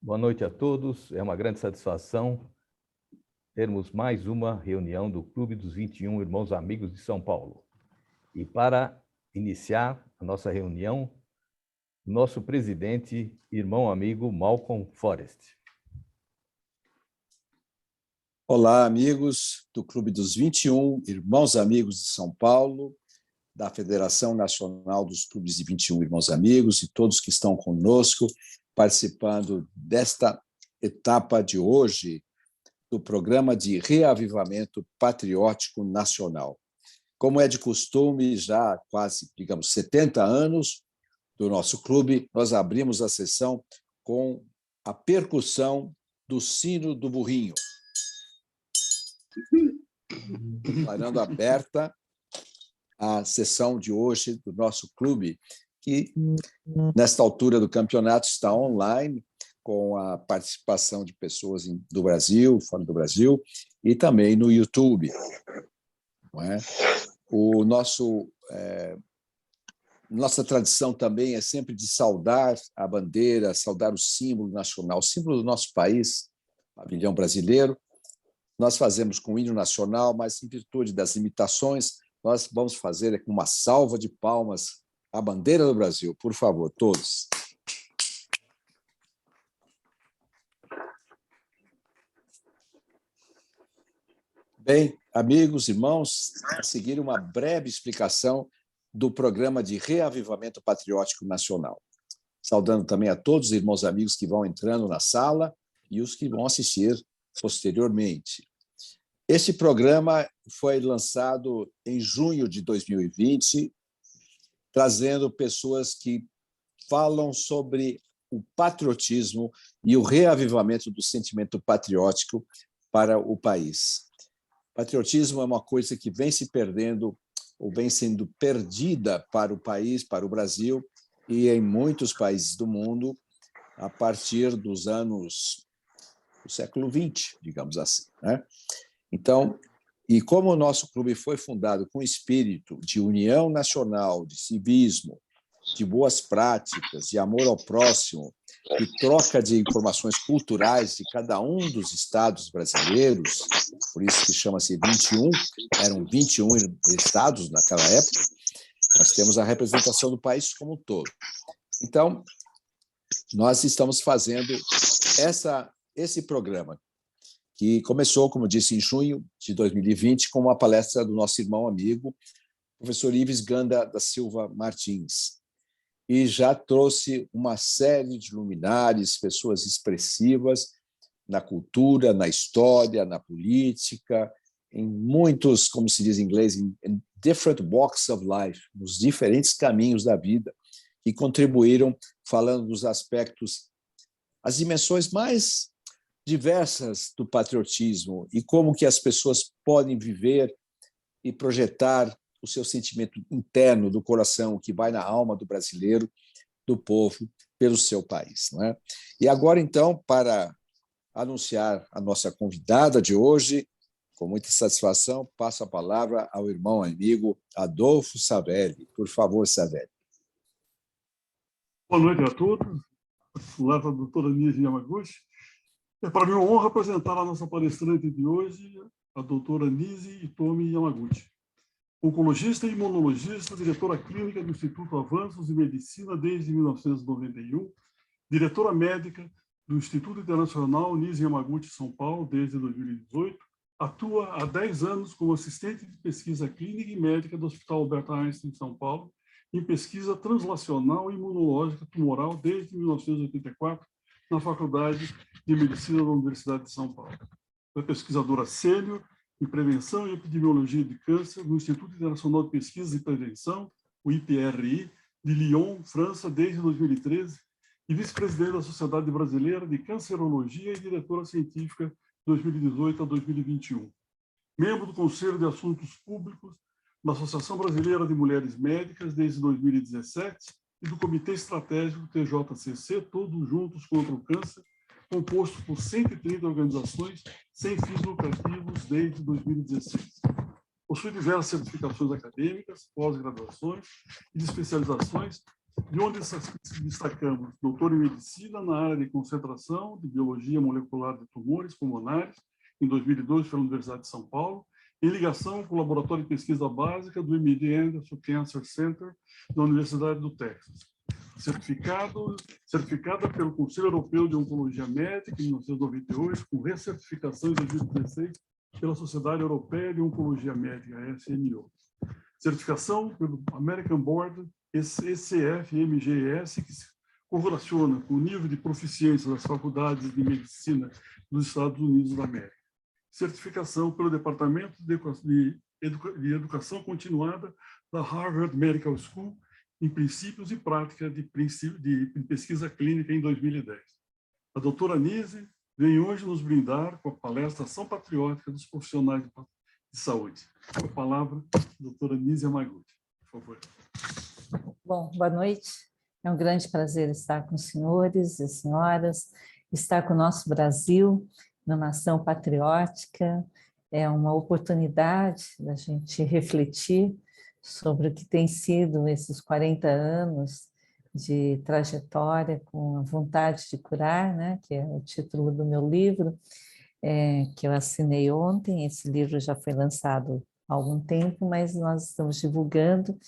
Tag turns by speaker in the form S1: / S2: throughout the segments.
S1: Boa noite a todos. É uma grande satisfação termos mais uma reunião do Clube dos 21 Irmãos Amigos de São Paulo. E para iniciar a nossa reunião, nosso presidente, irmão amigo Malcolm Forrest.
S2: Olá, amigos do Clube dos 21 Irmãos Amigos de São Paulo, da Federação Nacional dos Clubes de 21 Irmãos Amigos e todos que estão conosco participando desta etapa de hoje do programa de reavivamento patriótico nacional. Como é de costume, já há quase, 70 anos do nosso clube, nós abrimos a sessão com a percussão do sino do burrinho, declarando aberta a sessão de hoje do nosso clube, que, nesta altura do campeonato, está online, com a participação de pessoas do Brasil, fora do Brasil, e também no YouTube. Não é? Nossa tradição também é sempre de saudar a bandeira, saudar o símbolo nacional, o símbolo do nosso país, o pavilhão brasileiro. Nós fazemos com o hino nacional, mas em virtude das limitações, nós vamos fazer com uma salva de palmas a bandeira do Brasil. Por favor, todos. Bem, amigos, irmãos, a seguir uma breve explicação do programa de reavivamento patriótico nacional. Saudando também a todos os irmãos amigos que vão entrando na sala e os que vão assistir posteriormente. Este programa foi lançado em junho de 2020, trazendo pessoas que falam sobre o patriotismo e o reavivamento do sentimento patriótico para o país. Patriotismo é uma coisa que vem se perdendo ou vem sendo perdida para o país, para o Brasil e em muitos países do mundo a partir dos anos do século XX, digamos assim, né? Então, e como o nosso clube foi fundado com espírito de união nacional, de civismo, de boas práticas, de amor ao próximo, de troca de informações culturais de cada um dos estados brasileiros, por isso que chama-se 21, eram 21 estados naquela época, nós temos a representação do país como um todo. Então, nós estamos fazendo esse programa, que começou, como disse, em junho de 2020, com uma palestra do nosso irmão amigo, professor Ives Ganda da Silva Martins, e já trouxe uma série de luminares, pessoas expressivas na cultura, na história, na política, em muitos, como se diz em inglês, in different walks of life, nos diferentes caminhos da vida, que contribuíram falando dos aspectos, as dimensões mais diversas do patriotismo e como que as pessoas podem viver e projetar o seu sentimento interno do coração que vai na alma do brasileiro, do povo, pelo seu país, não é? E agora, então, para anunciar a nossa convidada de hoje, com muita satisfação, passo a palavra ao irmão amigo Adolfo Savelli. Por favor, Savelli.
S3: Boa noite a todos. Olá para a doutora Nise Yamaguchi. É para mim uma honra apresentar a nossa palestrante de hoje, a doutora Nise Hitomi Yamaguchi, oncologista e imunologista, diretora clínica do Instituto Avanços em Medicina desde 1991, diretora médica do Instituto Internacional Nise Yamaguchi São Paulo desde 2018, atua há 10 anos como assistente de pesquisa clínica e médica do Hospital Albert Einstein em São Paulo, em pesquisa translacional e imunológica tumoral desde 1984, na Faculdade de Medicina da Universidade de São Paulo. É pesquisadora sênior em Prevenção e Epidemiologia de Câncer no Instituto Internacional de Pesquisa e Prevenção, o IPRI, de Lyon, França, desde 2013, e vice-presidente da Sociedade Brasileira de Cancerologia e diretora científica de 2018 a 2021. Membro do Conselho de Assuntos Públicos da Associação Brasileira de Mulheres Médicas desde 2017 e do Comitê Estratégico TJCC, Todos Juntos contra o Câncer, composto por 130 organizações sem fins lucrativos desde 2016. Possui diversas certificações acadêmicas, pós-graduações e de especializações, de onde destacamos doutor em medicina na área de concentração de biologia molecular de tumores pulmonares, em 2002 pela Universidade de São Paulo, em ligação com o Laboratório de Pesquisa Básica do MD Anderson Cancer Center da Universidade do Texas. Certificada pelo Conselho Europeu de Oncologia Médica em 1998, com recertificação em 2016 pela Sociedade Europeia de Oncologia Médica, SNO. Certificação pelo American Board ECF-MGS, que se correlaciona com o nível de proficiência das faculdades de medicina dos Estados Unidos da América. Certificação pelo Departamento de Educação Continuada da Harvard Medical School em Princípios e Prática de Pesquisa Clínica em 2010. A doutora Nise vem hoje nos brindar com a palestra Ação Patriótica dos Profissionais de Saúde. Com a palavra, a doutora Nise Yamaguchi, por favor.
S4: Bom, boa noite. É um grande prazer estar com os senhores e senhoras, estar com o nosso Brasil, numa ação patriótica. É uma oportunidade da gente refletir sobre o que tem sido esses 40 anos de trajetória com a vontade de curar, né, que é o título do meu livro, que eu assinei ontem. Esse livro já foi lançado há algum tempo, mas nós estamos divulgando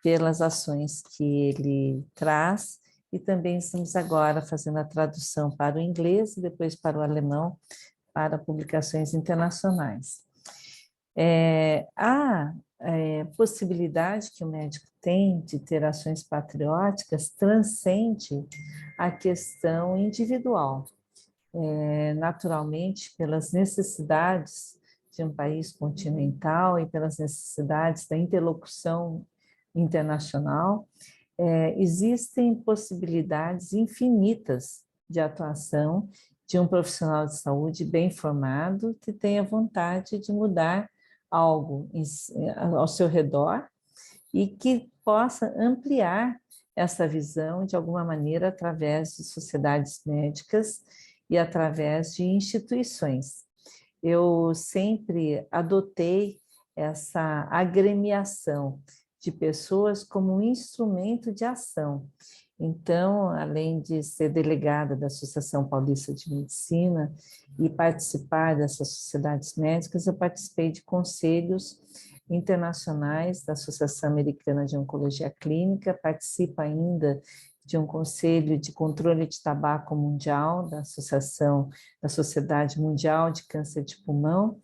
S4: pelas ações que ele traz, e também estamos agora fazendo a tradução para o inglês e depois para o alemão, para publicações internacionais. A possibilidade que o médico tem de ter ações patrióticas transcende a questão individual. Naturalmente, pelas necessidades de um país continental e pelas necessidades da interlocução internacional, existem possibilidades infinitas de atuação de um profissional de saúde bem formado que tenha vontade de mudar algo ao seu redor e que possa ampliar essa visão de alguma maneira através de sociedades médicas e através de instituições. Eu sempre adotei essa agremiação de pessoas como um instrumento de ação. Então, além de ser delegada da Associação Paulista de Medicina e participar dessas sociedades médicas, eu participei de conselhos internacionais da Associação Americana de Oncologia Clínica, participo ainda de um conselho de controle de tabaco mundial da Sociedade Mundial de Câncer de Pulmão.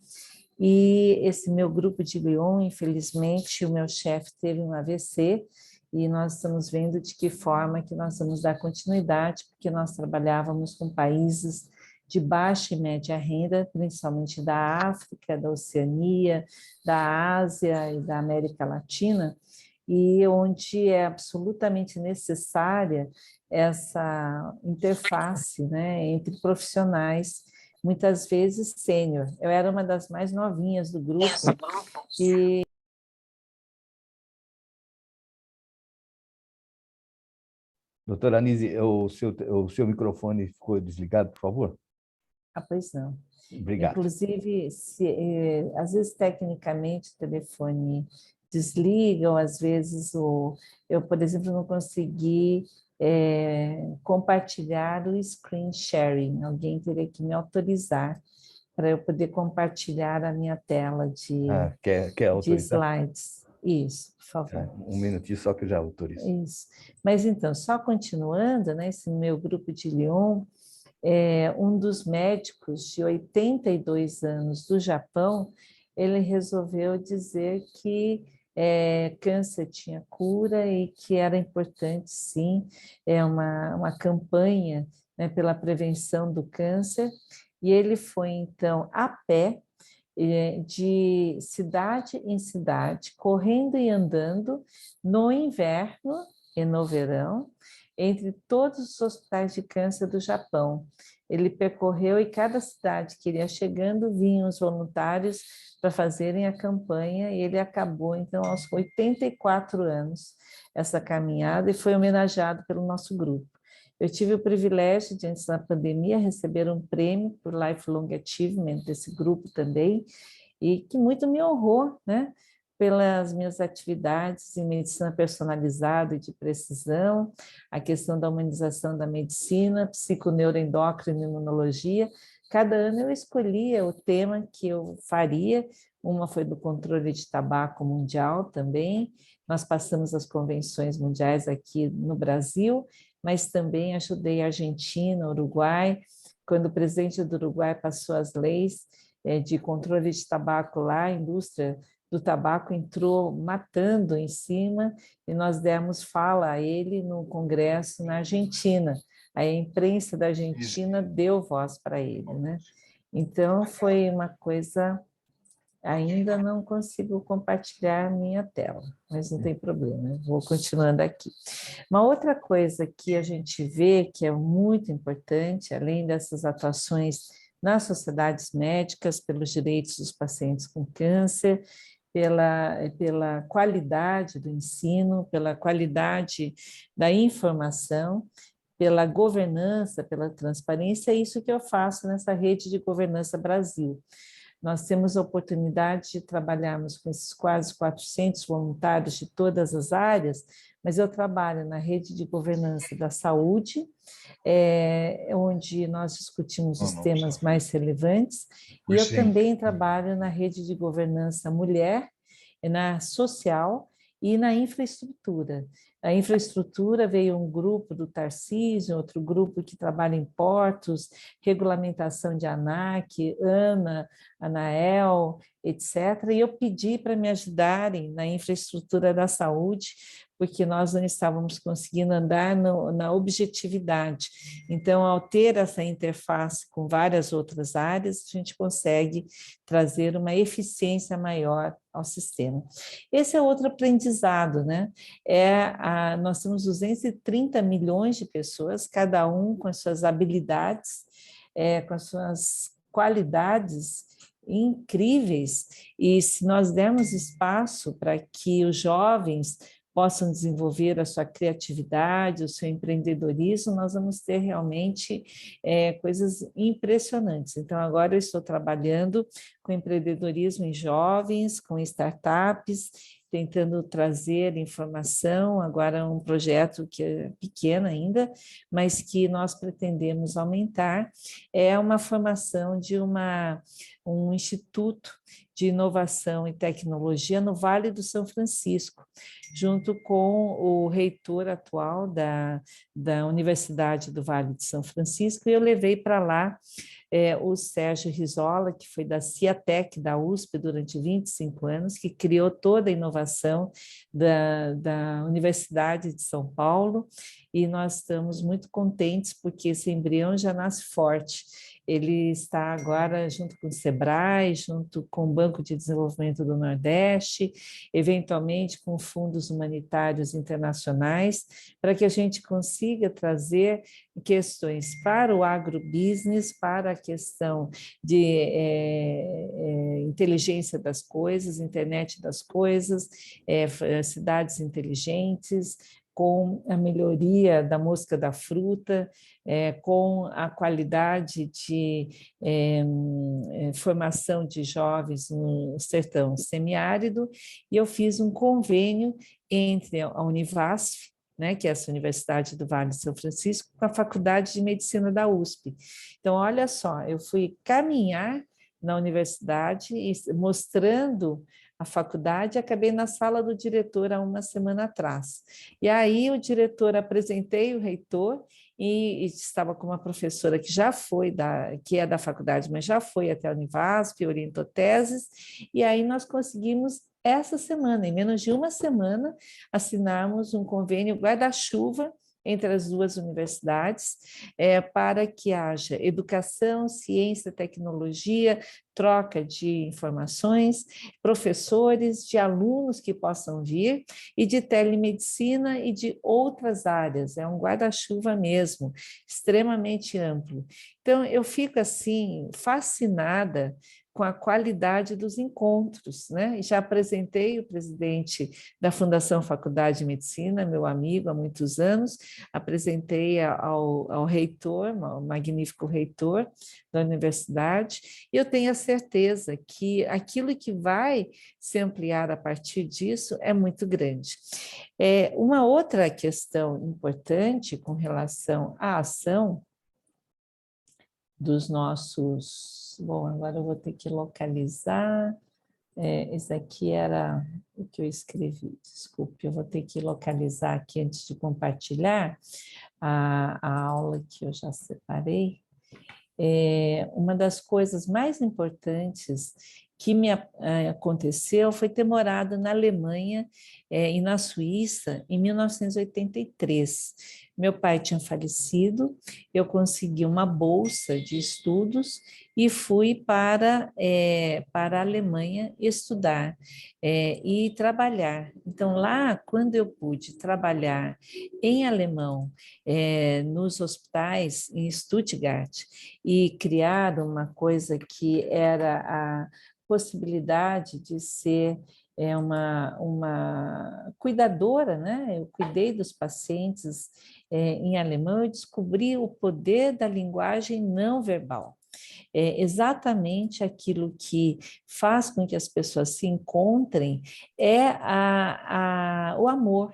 S4: E esse meu grupo de Lyon, infelizmente, o meu chefe teve um AVC, e nós estamos vendo de que forma que nós vamos dar continuidade, porque nós trabalhávamos com países de baixa e média renda, principalmente da África, da Oceania, da Ásia e da América Latina, e onde é absolutamente necessária essa interface, né, entre profissionais, muitas vezes sênior. Eu era uma das mais novinhas do grupo e
S1: Doutora Anise, o seu microfone ficou desligado, por favor?
S4: pois não.
S1: Obrigado.
S4: Inclusive, às vezes, tecnicamente, o telefone desliga, ou às vezes eu, por exemplo, não consegui compartilhar o screen sharing. Alguém teria que me autorizar para eu poder compartilhar a minha tela de slides. Isso, por favor.
S1: Um minutinho só que eu já autorizo.
S4: Isso. Mas então, só continuando, né, esse meu grupo de Lyon, um dos médicos de 82 anos do Japão, ele resolveu dizer que câncer tinha cura e que era importante, sim, uma campanha, né, pela prevenção do câncer, e ele foi, então, a pé, de cidade em cidade, correndo e andando no inverno e no verão, entre todos os hospitais de câncer do Japão. Ele percorreu e cada cidade que iria chegando, vinham os voluntários para fazerem a campanha, e ele acabou, então, aos 84 anos, essa caminhada, e foi homenageado pelo nosso grupo. Eu tive o privilégio de, antes da pandemia, receber um prêmio por Lifelong Achievement desse grupo também, e que muito me honrou, né? pelas minhas atividades em medicina personalizada e de precisão, a questão da humanização da medicina, psiconeuroendócrina e imunologia. Cada ano eu escolhia o tema que eu faria. Uma foi do controle de tabaco mundial também. Nós passamos as convenções mundiais aqui no Brasil, mas também ajudei a Argentina, Uruguai. Quando o presidente do Uruguai passou as leis de controle de tabaco lá, a indústria do tabaco entrou matando em cima, e nós demos fala a ele no congresso na Argentina. A imprensa da Argentina deu voz para ele, né? Então, foi uma coisa... Ainda não consigo compartilhar minha tela, mas não tem problema, eu vou continuando aqui. Uma outra coisa que a gente vê que é muito importante, além dessas atuações nas sociedades médicas, pelos direitos dos pacientes com câncer, pela qualidade do ensino, pela qualidade da informação, pela governança, pela transparência, é isso que eu faço nessa rede de governança Brasil. Nós temos a oportunidade de trabalharmos com esses quase 400 voluntários de todas as áreas, mas eu trabalho na rede de governança da saúde, onde nós discutimos os temas mais relevantes, e eu também trabalho na rede de governança mulher, na social e na infraestrutura. A infraestrutura veio um grupo do Tarcísio, outro grupo que trabalha em portos, regulamentação de ANAC, ANA, ANAEL, etc. E eu pedi para me ajudarem na infraestrutura da saúde, porque nós não estávamos conseguindo andar na objetividade. Então, ao ter essa interface com várias outras áreas, a gente consegue trazer uma eficiência maior ao sistema. Esse é outro aprendizado, né? Nós temos 230 milhões de pessoas, cada um com as suas habilidades, com as suas qualidades incríveis, e se nós dermos espaço para que os jovens possam desenvolver a sua criatividade, o seu empreendedorismo, nós vamos ter realmente coisas impressionantes. Então, agora eu estou trabalhando com empreendedorismo em jovens, com startups, tentando trazer informação, agora um projeto que é pequeno ainda, mas que nós pretendemos aumentar, é uma formação de um instituto de inovação e tecnologia no Vale do São Francisco, junto com o reitor atual da Universidade do Vale de São Francisco, e eu levei para lá o Sérgio Rizola, que foi da Ciatec, da USP, durante 25 anos, que criou toda a inovação da Universidade de São Paulo, e nós estamos muito contentes porque esse embrião já nasce forte. Ele está agora junto com o SEBRAE, junto com o Banco de Desenvolvimento do Nordeste, eventualmente com fundos humanitários internacionais, para que a gente consiga trazer questões para o agrobusiness, para a questão de inteligência das coisas, internet das coisas, cidades inteligentes, com a melhoria da mosca da fruta, com a qualidade de formação de jovens no sertão semiárido, e eu fiz um convênio entre a Univasf, né, que é essa Universidade do Vale de São Francisco, com a Faculdade de Medicina da USP. Então, olha só, eu fui caminhar na universidade e mostrando a faculdade, acabei na sala do diretor há uma semana atrás. E aí o diretor, apresentei o reitor, e estava com uma professora que já foi, que é da faculdade, mas já foi até a Univasf, orientou teses, e aí nós conseguimos, essa semana, em menos de uma semana, assinarmos um convênio guarda-chuva entre as duas universidades, para que haja educação, ciência, tecnologia, troca de informações, professores, de alunos que possam vir, e de telemedicina e de outras áreas. É um guarda-chuva mesmo, extremamente amplo. Então, eu fico assim, fascinada com a qualidade dos encontros, né? E já apresentei o presidente da Fundação Faculdade de Medicina, meu amigo há muitos anos, apresentei ao reitor, ao magnífico reitor da universidade, e eu tenho a certeza que aquilo que vai se ampliar a partir disso é muito grande. Uma outra questão importante com relação à ação dos nossos... Bom, agora eu vou ter que localizar. Esse aqui era o que eu escrevi, desculpe, eu vou ter que localizar aqui antes de compartilhar a aula que eu já separei. Uma das coisas mais importantes que me aconteceu foi ter morado na Alemanha e na Suíça em 1983. Meu pai tinha falecido, eu consegui uma bolsa de estudos e fui para a Alemanha estudar e trabalhar. Então, lá, quando eu pude trabalhar em alemão, nos hospitais em Stuttgart, e criar uma coisa que era a possibilidade de ser uma cuidadora, né? Eu cuidei dos pacientes em alemão e descobri o poder da linguagem não verbal. Exatamente aquilo que faz com que as pessoas se encontrem o amor,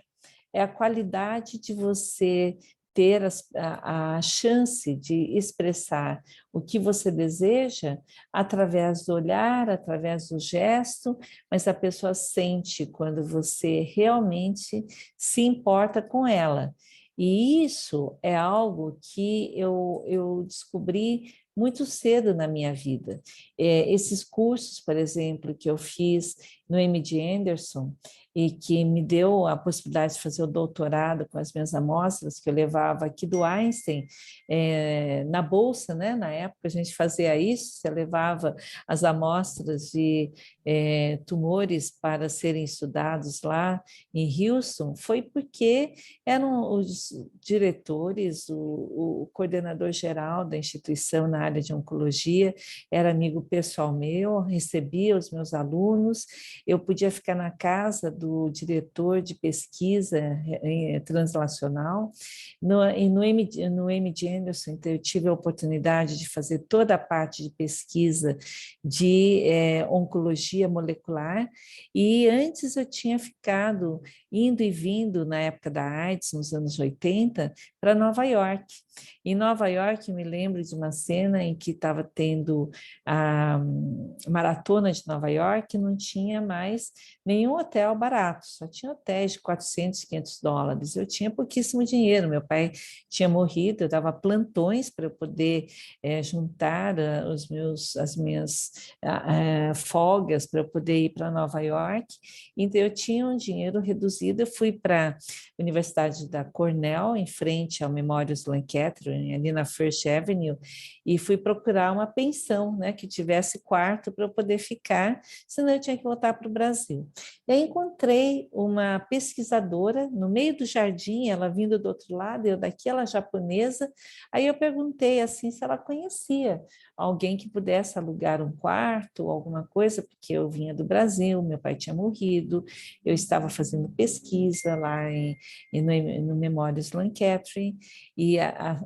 S4: é a qualidade de você ter a chance de expressar o que você deseja através do olhar, através do gesto, mas a pessoa sente quando você realmente se importa com ela. E isso é algo que eu descobri muito cedo na minha vida. Esses cursos, por exemplo, que eu fiz no MD Anderson, e que me deu a possibilidade de fazer o doutorado com as minhas amostras que eu levava aqui do Einstein, na bolsa, né? Na época a gente fazia isso, você levava as amostras de tumores para serem estudados lá em Houston, foi porque eram os diretores, o coordenador geral da instituição na área de oncologia, era amigo pessoal meu, recebia os meus alunos, eu podia ficar na casa do diretor de pesquisa translacional. No MD Anderson, então, eu tive a oportunidade de fazer toda a parte de pesquisa de oncologia molecular, e antes eu tinha ficado indo e vindo, na época da AIDS, nos anos 80, para Nova York. Em Nova York, me lembro de uma cena em que estava tendo a maratona de Nova York, não tinha mais nenhum hotel barato, só tinha hotéis de 400, 500 dólares. Eu tinha pouquíssimo dinheiro, meu pai tinha morrido, eu dava plantões para eu poder juntar as minhas folgas para eu poder ir para Nova York. Então, eu tinha um dinheiro reduzido, eu fui para a Universidade da Cornell, em frente ao Memorial Sloan Kettering, ali na First Avenue, e fui procurar uma pensão, né, que tivesse quarto para eu poder ficar, senão eu tinha que voltar para o Brasil. E aí encontrei uma pesquisadora no meio do jardim, ela vindo do outro lado, eu daqui, ela japonesa, aí eu perguntei assim se ela conhecia alguém que pudesse alugar um quarto ou alguma coisa, porque eu vinha do Brasil, meu pai tinha morrido, eu estava fazendo pesquisa lá no Memorial Sloan Kettering e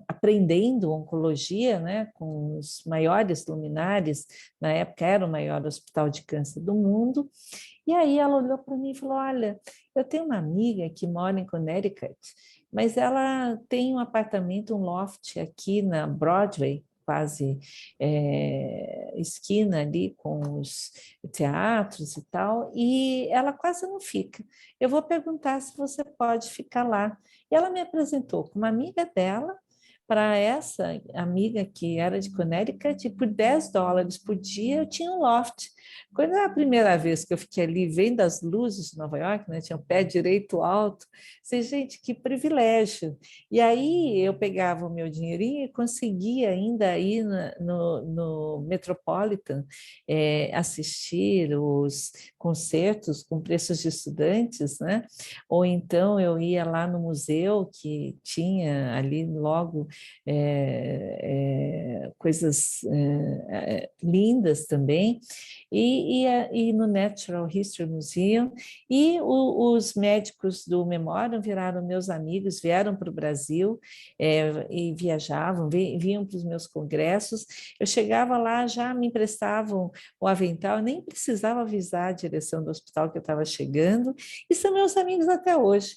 S4: aprendendo oncologia, né, com os maiores luminares, na época era o maior hospital de câncer do mundo, e aí ela olhou para mim e falou, olha, eu tenho uma amiga que mora em Connecticut, mas ela tem um apartamento, um loft aqui na Broadway, quase esquina ali com os teatros e tal, e ela quase não fica. Eu vou perguntar se você pode ficar lá. E ela me apresentou com uma amiga dela, para essa amiga que era de Connecticut, por 10 dólares por dia eu tinha um loft. Quando era a primeira vez que eu fiquei ali vendo as luzes de Nova York, né, tinha o pé direito alto, sei, gente, que privilégio. E aí eu pegava o meu dinheirinho e conseguia ainda ir no Metropolitan assistir os concertos com preços de estudantes, né? Ou então eu ia lá no museu que tinha ali logo coisas lindas também, e no Natural History Museum, e os médicos do Memoriam viraram meus amigos, vieram para o Brasil e viajavam, vinham para os meus congressos. Eu chegava lá, já me emprestavam o avental, eu nem precisava avisar a direção do hospital que eu estava chegando, e são meus amigos até hoje.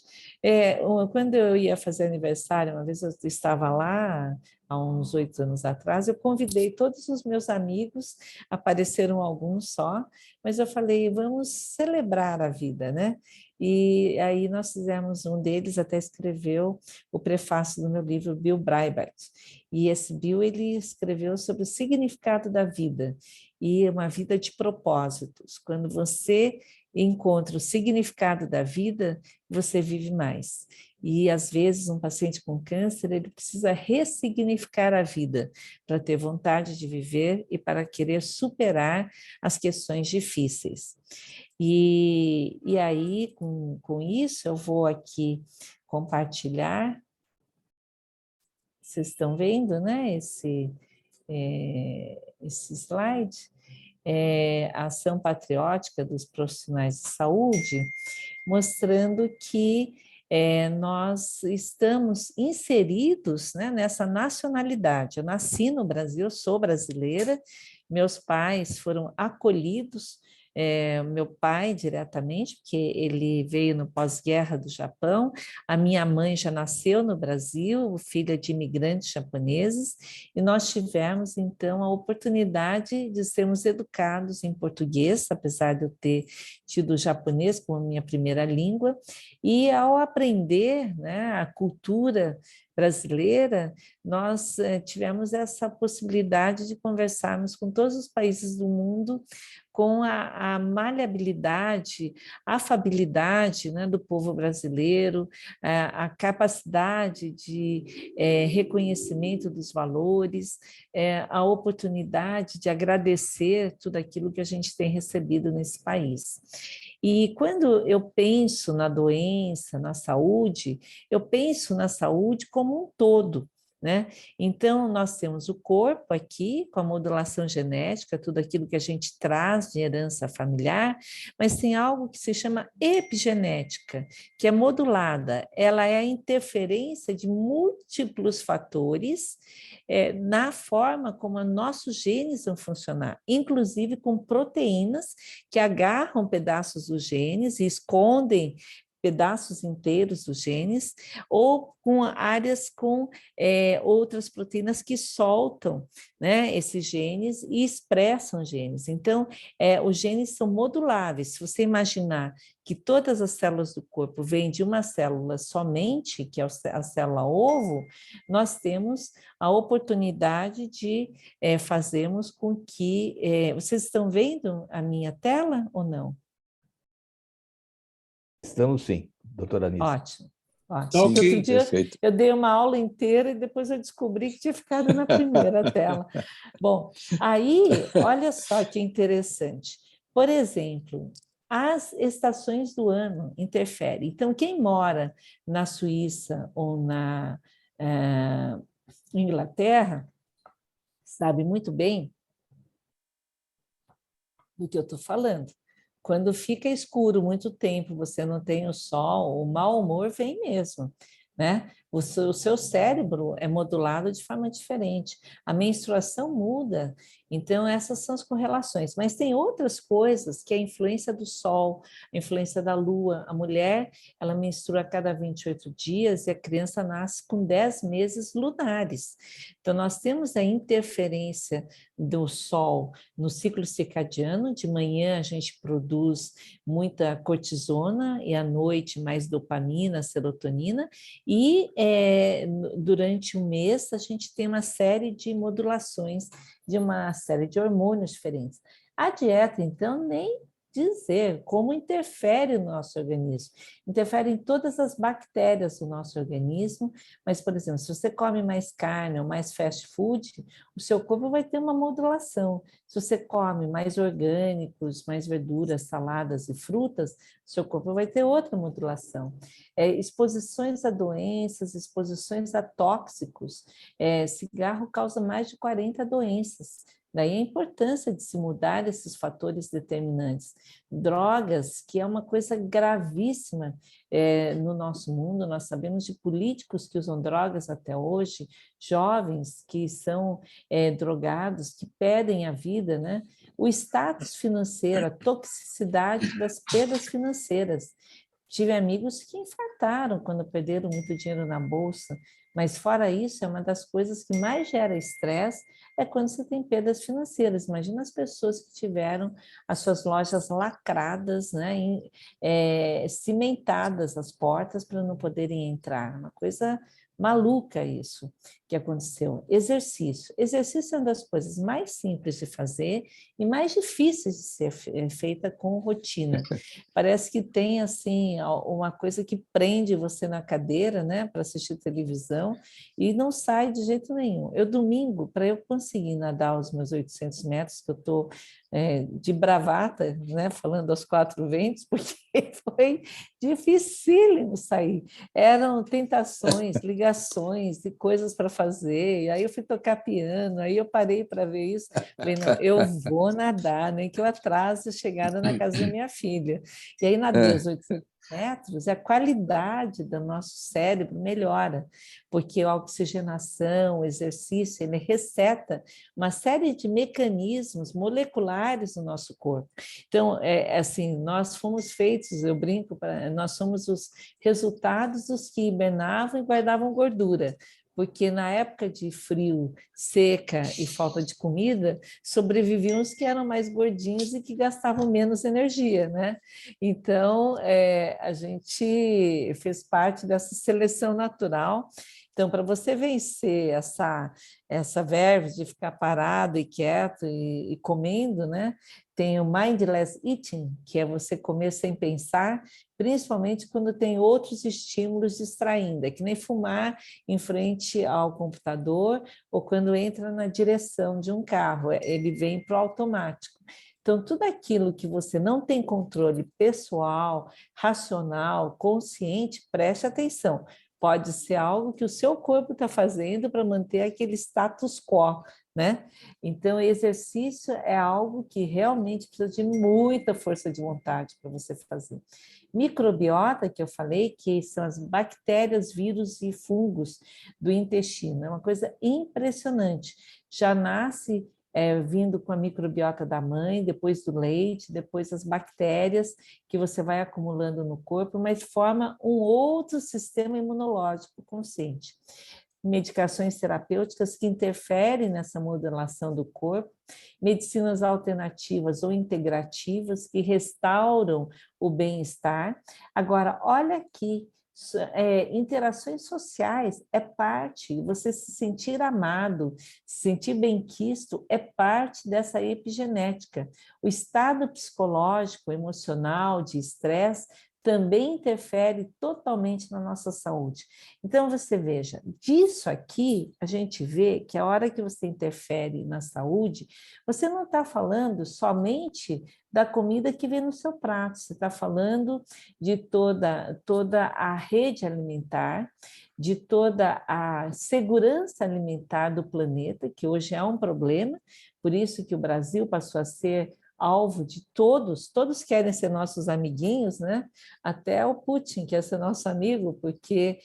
S4: Quando eu ia fazer aniversário, uma vez eu estava lá, há uns 8 anos atrás, eu convidei todos os meus amigos, apareceram alguns só, mas eu falei, vamos celebrar a vida, né? E aí nós fizemos, um deles até escreveu o prefácio do meu livro, Bill Breibart, e esse Bill, ele escreveu sobre o significado da vida, e uma vida de propósitos. Quando você encontra o significado da vida, você vive mais. E, às vezes, um paciente com câncer, ele precisa ressignificar a vida para ter vontade de viver e para querer superar as questões difíceis. E aí, com isso, eu vou aqui compartilhar. Vocês estão vendo, né, esse slide? A ação patriótica dos profissionais de saúde, mostrando que nós estamos inseridos, né, nessa nacionalidade. Eu nasci no Brasil, sou brasileira, meus pais foram acolhidos, meu pai diretamente, porque ele veio no pós-guerra do Japão, a minha mãe já nasceu no Brasil, filha de imigrantes japoneses, e nós tivemos, então, a oportunidade de sermos educados em português, apesar de eu ter tido japonês como minha primeira língua, e ao aprender, né, a cultura brasileira, nós tivemos essa possibilidade de conversarmos com todos os países do mundo com a maleabilidade, a afabilidade, né, do povo brasileiro, a capacidade de reconhecimento dos valores, a oportunidade de agradecer tudo aquilo que a gente tem recebido nesse país. E quando eu penso na doença, na saúde, eu penso na saúde como um todo, né? Então, nós temos o corpo aqui, com a modulação genética, tudo aquilo que a gente traz de herança familiar, mas tem algo que se chama epigenética, que é modulada. Ela é a interferência de múltiplos fatores na forma como nossos genes vão funcionar, inclusive com proteínas que agarram pedaços dos genes e escondem pedaços inteiros dos genes, ou com áreas com outras proteínas que soltam, né, esses genes e expressam genes. Então, os genes são moduláveis. Se você imaginar que todas as células do corpo vêm de uma célula somente, que é a célula ovo, nós temos a oportunidade de fazermos com que... vocês estão vendo a minha tela ou não?
S1: Estamos sim, doutora Anísia.
S4: Ótimo.
S2: Sim,
S4: Outro dia
S2: perfeito.
S4: eu dei uma aula inteira e depois eu descobri que tinha ficado na primeira tela. Bom, aí, olha só que interessante. Por exemplo, as estações do ano interferem. Então, quem mora na Suíça ou na Inglaterra sabe muito bem do que eu estou falando. Quando fica escuro muito tempo, você não tem o sol, o mau humor vem mesmo, né? O seu cérebro é modulado de forma diferente, a menstruação muda, então essas são as correlações. Mas tem outras coisas, que é a influência do sol, a influência da lua. A mulher, ela menstrua a cada 28 dias e a criança nasce com 10 meses lunares. Então nós temos a interferência do sol no ciclo circadiano. De manhã a gente produz muita cortisona e à noite mais dopamina, serotonina, e durante um mês a gente tem uma série de modulações de uma série de hormônios diferentes. A dieta, então, nem dizer como interfere no nosso organismo. Interfere em todas as bactérias do nosso organismo, mas, por exemplo, se você come mais carne ou mais fast food, o seu corpo vai ter uma modulação. Se você come mais orgânicos, mais verduras, saladas e frutas, seu corpo vai ter outra modulação. Exposições a doenças, exposições a tóxicos. Cigarro causa mais de 40 doenças. Daí a importância de se mudar esses fatores determinantes. Drogas, que é uma coisa gravíssima no nosso mundo, nós sabemos de políticos que usam drogas até hoje, jovens que são drogados, que perdem a vida, né? O status financeiro, a toxicidade das perdas financeiras. Tive amigos que infartaram quando perderam muito dinheiro na bolsa, mas fora isso, é uma das coisas que mais gera estresse é quando você tem perdas financeiras. Imagina as pessoas que tiveram as suas lojas lacradas, né, cimentadas as portas para não poderem entrar. Uma coisa maluca isso que aconteceu. Exercício. Exercício é uma das coisas mais simples de fazer e mais difíceis de ser feita com rotina. Parece que tem assim uma coisa que prende você na cadeira, né, para assistir televisão e não sai de jeito nenhum. Eu domingo, para eu conseguir nadar os meus 800 metros, que eu estou de bravata, né, falando aos quatro ventos, porque foi dificílimo sair. Eram tentações, ligações e coisas para fazer. E aí eu fui tocar piano, aí eu parei para ver isso. Falei, não, eu vou nadar, nem que eu atrase a chegada na casa da minha filha. E aí nadei os 800 metros, e a qualidade do nosso cérebro melhora, porque a oxigenação, o exercício, ele receta uma série de mecanismos moleculares no nosso corpo. Então, assim, nós fomos feitos, eu brinco, nós somos os resultados dos que hibernavam e guardavam gordura, porque na época de frio, seca e falta de comida, sobreviviam os que eram mais gordinhos e que gastavam menos energia, né? Então, a gente fez parte dessa seleção natural. Então, para você vencer essa verve de ficar parado e quieto e comendo, né? Tem o mindless eating, que é você comer sem pensar, principalmente quando tem outros estímulos distraindo, é que nem fumar em frente ao computador ou quando entra na direção de um carro, ele vem para o automático. Então, tudo aquilo que você não tem controle pessoal, racional, consciente, preste atenção. Pode ser algo que o seu corpo está fazendo para manter aquele status quo, né? Então, exercício é algo que realmente precisa de muita força de vontade para você fazer. Microbiota, que eu falei, que são as bactérias, vírus e fungos do intestino, é uma coisa impressionante. Já nasce vindo com a microbiota da mãe, depois do leite, depois as bactérias que você vai acumulando no corpo, mas forma um outro sistema imunológico consciente. Medicações terapêuticas que interferem nessa modulação do corpo, medicinas alternativas ou integrativas que restauram o bem-estar. Agora, olha aqui, interações sociais é parte, você se sentir amado, se sentir bem-quisto é parte dessa epigenética. O estado psicológico, emocional, de estresse, também interfere totalmente na nossa saúde. Então, você veja, disso aqui, a gente vê que a hora que você interfere na saúde, você não está falando somente da comida que vem no seu prato, você está falando de toda a rede alimentar, de toda a segurança alimentar do planeta, que hoje é um problema, por isso que o Brasil passou a ser alvo de todos querem ser nossos amiguinhos, né? Até o Putin quer ser nosso amigo, porque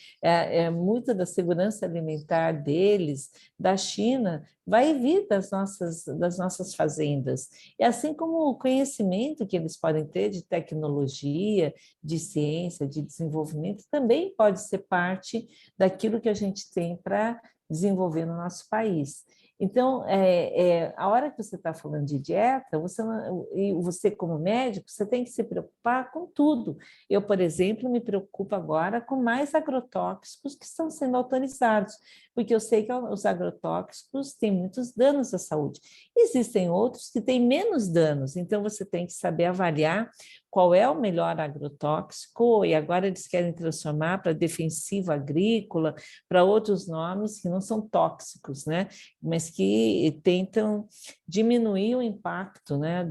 S4: muito da segurança alimentar deles, da China, vai vir das nossas fazendas. E assim como o conhecimento que eles podem ter de tecnologia, de ciência, de desenvolvimento, também pode ser parte daquilo que a gente tem para desenvolver no nosso país. Então, a hora que você está falando de dieta, você como médico, você tem que se preocupar com tudo. Eu, por exemplo, me preocupo agora com mais agrotóxicos que estão sendo autorizados, porque eu sei que os agrotóxicos têm muitos danos à saúde. Existem outros que têm menos danos, então você tem que saber avaliar qual é o melhor agrotóxico, e agora eles querem transformar para defensivo agrícola, para outros nomes que não são tóxicos, né? Mas que tentam diminuir o impacto, né,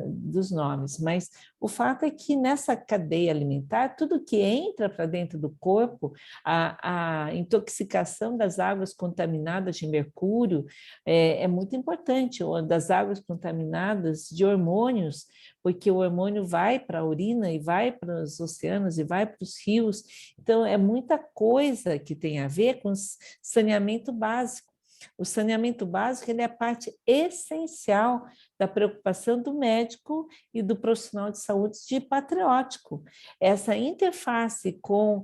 S4: dos nomes. Mas o fato é que nessa cadeia alimentar, tudo que entra para dentro do corpo, a intoxicação das águas contaminadas de mercúrio é muito importante, ou das águas contaminadas de hormônios, porque o hormônio vai para a urina e vai para os oceanos e vai para os rios. Então, é muita coisa que tem a ver com saneamento básico. O saneamento básico ele é a parte essencial da preocupação do médico e do profissional de saúde de patriótico. Essa interface com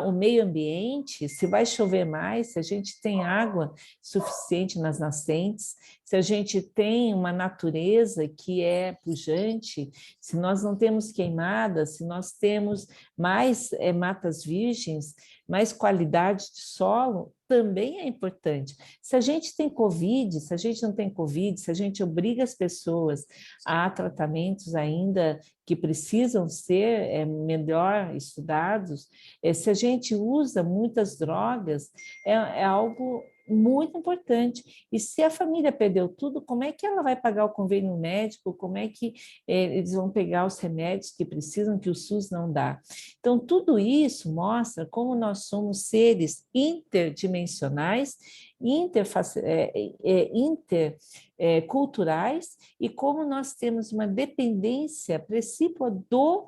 S4: o meio ambiente, se vai chover mais, se a gente tem água suficiente nas nascentes, se a gente tem uma natureza que é pujante, se nós não temos queimadas, se nós temos mais matas virgens, mais qualidade de solo, também é importante. Se a gente tem Covid, se a gente não tem Covid, se a gente obriga as pessoas a tratamentos ainda que precisam ser melhor estudados, se a gente usa muitas drogas, é algo muito importante. E se a família perdeu tudo, como é que ela vai pagar o convênio médico? Como é que eles vão pegar os remédios que precisam, que o SUS não dá? Então, tudo isso mostra como nós somos seres interdimensionais, interculturais, e como nós temos uma dependência precípua do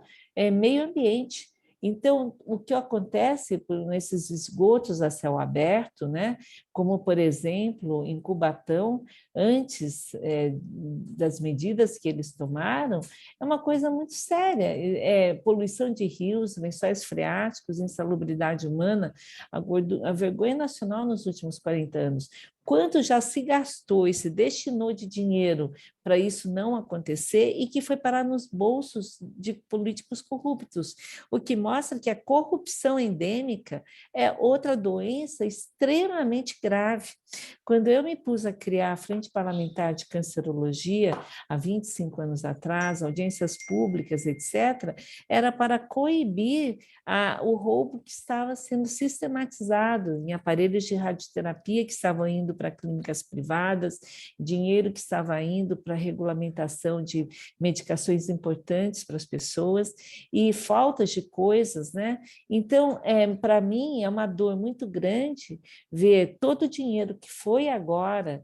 S4: meio ambiente. Então, o que acontece nesses esgotos a céu aberto, né? Como, por exemplo, em Cubatão, antes das medidas que eles tomaram, é uma coisa muito séria. Poluição de rios, lençóis freáticos, insalubridade humana, a vergonha nacional nos últimos 40 anos. Quanto já se gastou e se destinou de dinheiro para isso não acontecer e que foi parar nos bolsos de políticos corruptos, o que mostra que a corrupção endêmica é outra doença extremamente grave. Quando eu me pus a criar a Frente Parlamentar de Cancerologia, há 25 anos atrás, audiências públicas, etc., era para coibir o roubo que estava sendo sistematizado em aparelhos de radioterapia que estavam indo para clínicas privadas, dinheiro que estava indo para a regulamentação de medicações importantes para as pessoas e faltas de coisas, né? Então, para mim, é uma dor muito grande ver todo o dinheiro que foi agora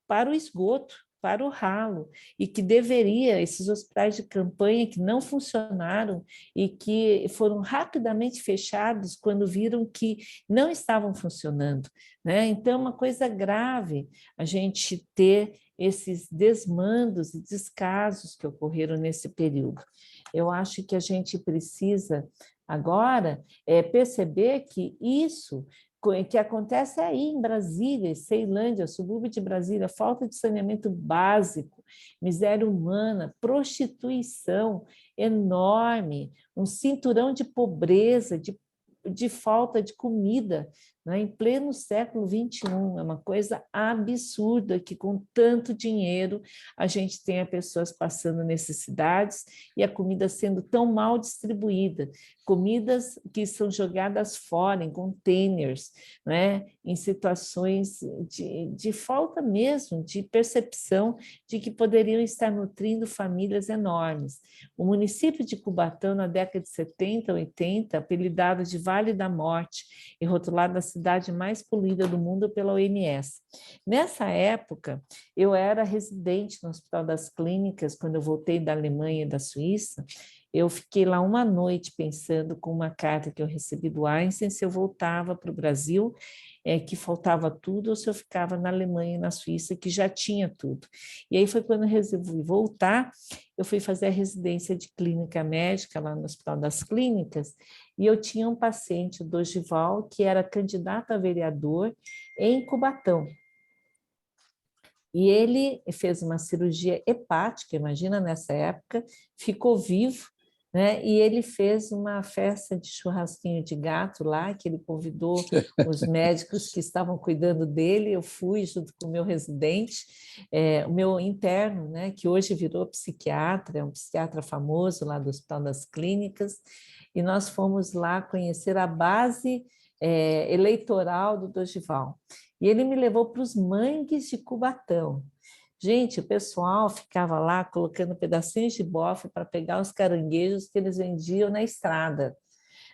S4: para o esgoto, para o ralo, e que deveria, esses hospitais de campanha que não funcionaram e que foram rapidamente fechados quando viram que não estavam funcionando, né? Então, é uma coisa grave a gente ter esses desmandos e descasos que ocorreram nesse período. Eu acho que a gente precisa agora perceber que isso que acontece aí em Brasília, Ceilândia, subúrbio de Brasília, falta de saneamento básico, miséria humana, prostituição enorme, um cinturão de pobreza, de falta de comida, né, em pleno século XXI. É uma coisa absurda que, com tanto dinheiro, a gente tenha pessoas passando necessidades e a comida sendo tão mal distribuída. Comidas que são jogadas fora, em containers, né, em situações de falta mesmo, de percepção de que poderiam estar nutrindo famílias enormes. O município de Cubatão, na década de 70, 80, apelidado de Vale da Morte e rotulado a cidade mais poluída do mundo pela OMS. Nessa época, eu era residente no Hospital das Clínicas, quando eu voltei da Alemanha e da Suíça. Eu fiquei lá uma noite pensando com uma carta que eu recebi do Einstein, se eu voltava para o Brasil, que faltava tudo, ou se eu ficava na Alemanha e na Suíça, que já tinha tudo. E aí foi quando eu resolvi voltar, eu fui fazer a residência de clínica médica lá no Hospital das Clínicas, e eu tinha um paciente, o Dorival, que era candidato a vereador em Cubatão. E ele fez uma cirurgia hepática, imagina nessa época, ficou vivo, né? E ele fez uma festa de churrasquinho de gato lá, que ele convidou os médicos que estavam cuidando dele. Eu fui junto com o meu residente, o meu interno, né? Que hoje virou psiquiatra, é um psiquiatra famoso lá do Hospital das Clínicas, e nós fomos lá conhecer a base eleitoral do Dorival. E ele me levou para os mangues de Cubatão. Gente, o pessoal ficava lá colocando pedacinhos de bofe para pegar os caranguejos que eles vendiam na estrada.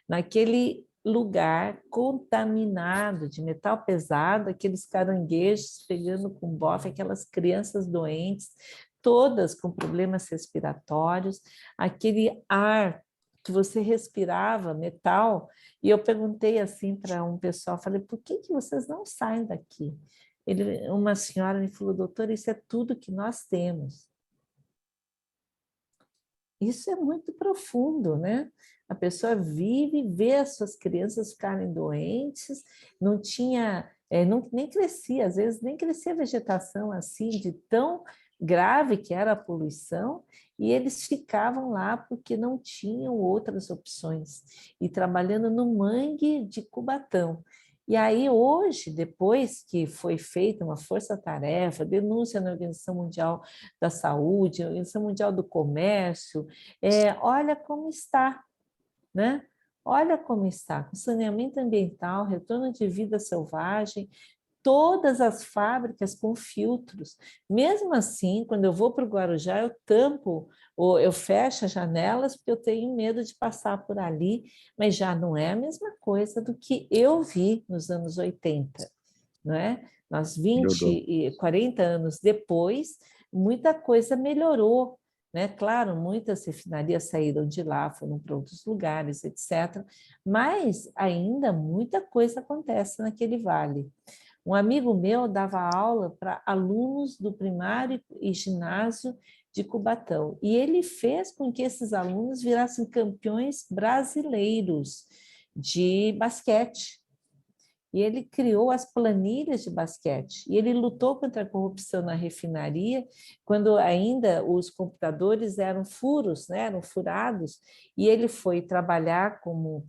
S4: Naquele lugar contaminado de metal pesado, aqueles caranguejos pegando com bofe, aquelas crianças doentes, todas com problemas respiratórios, aquele ar que você respirava, metal. E eu perguntei assim para um pessoal, falei, por que vocês não saem daqui? Uma senhora me falou, doutora, isso é tudo que nós temos. Isso é muito profundo, né? A pessoa vive, vê as suas crianças ficarem doentes, não tinha, nem crescia, às vezes nem crescia vegetação assim, de tão grave que era a poluição, e eles ficavam lá porque não tinham outras opções, e trabalhando no mangue de Cubatão. E aí, hoje, depois que foi feita uma força-tarefa, denúncia na Organização Mundial da Saúde, Organização Mundial do Comércio, olha como está, né? Olha como está, com saneamento ambiental, retorno de vida selvagem, todas as fábricas com filtros. Mesmo assim, quando eu vou para o Guarujá, eu tampo, ou eu fecho as janelas, porque eu tenho medo de passar por ali, mas já não é a mesma coisa do que eu vi nos anos 80, não é? Nós 20 e 40 anos depois, muita coisa melhorou, né? Claro, muitas refinarias saíram de lá, foram para outros lugares, etc. Mas ainda muita coisa acontece naquele vale. Um amigo meu dava aula para alunos do primário e ginásio de Cubatão, e ele fez com que esses alunos virassem campeões brasileiros de basquete. E ele criou as planilhas de basquete, e ele lutou contra a corrupção na refinaria, quando ainda os computadores eram furos, né, eram furados, e ele foi trabalhar como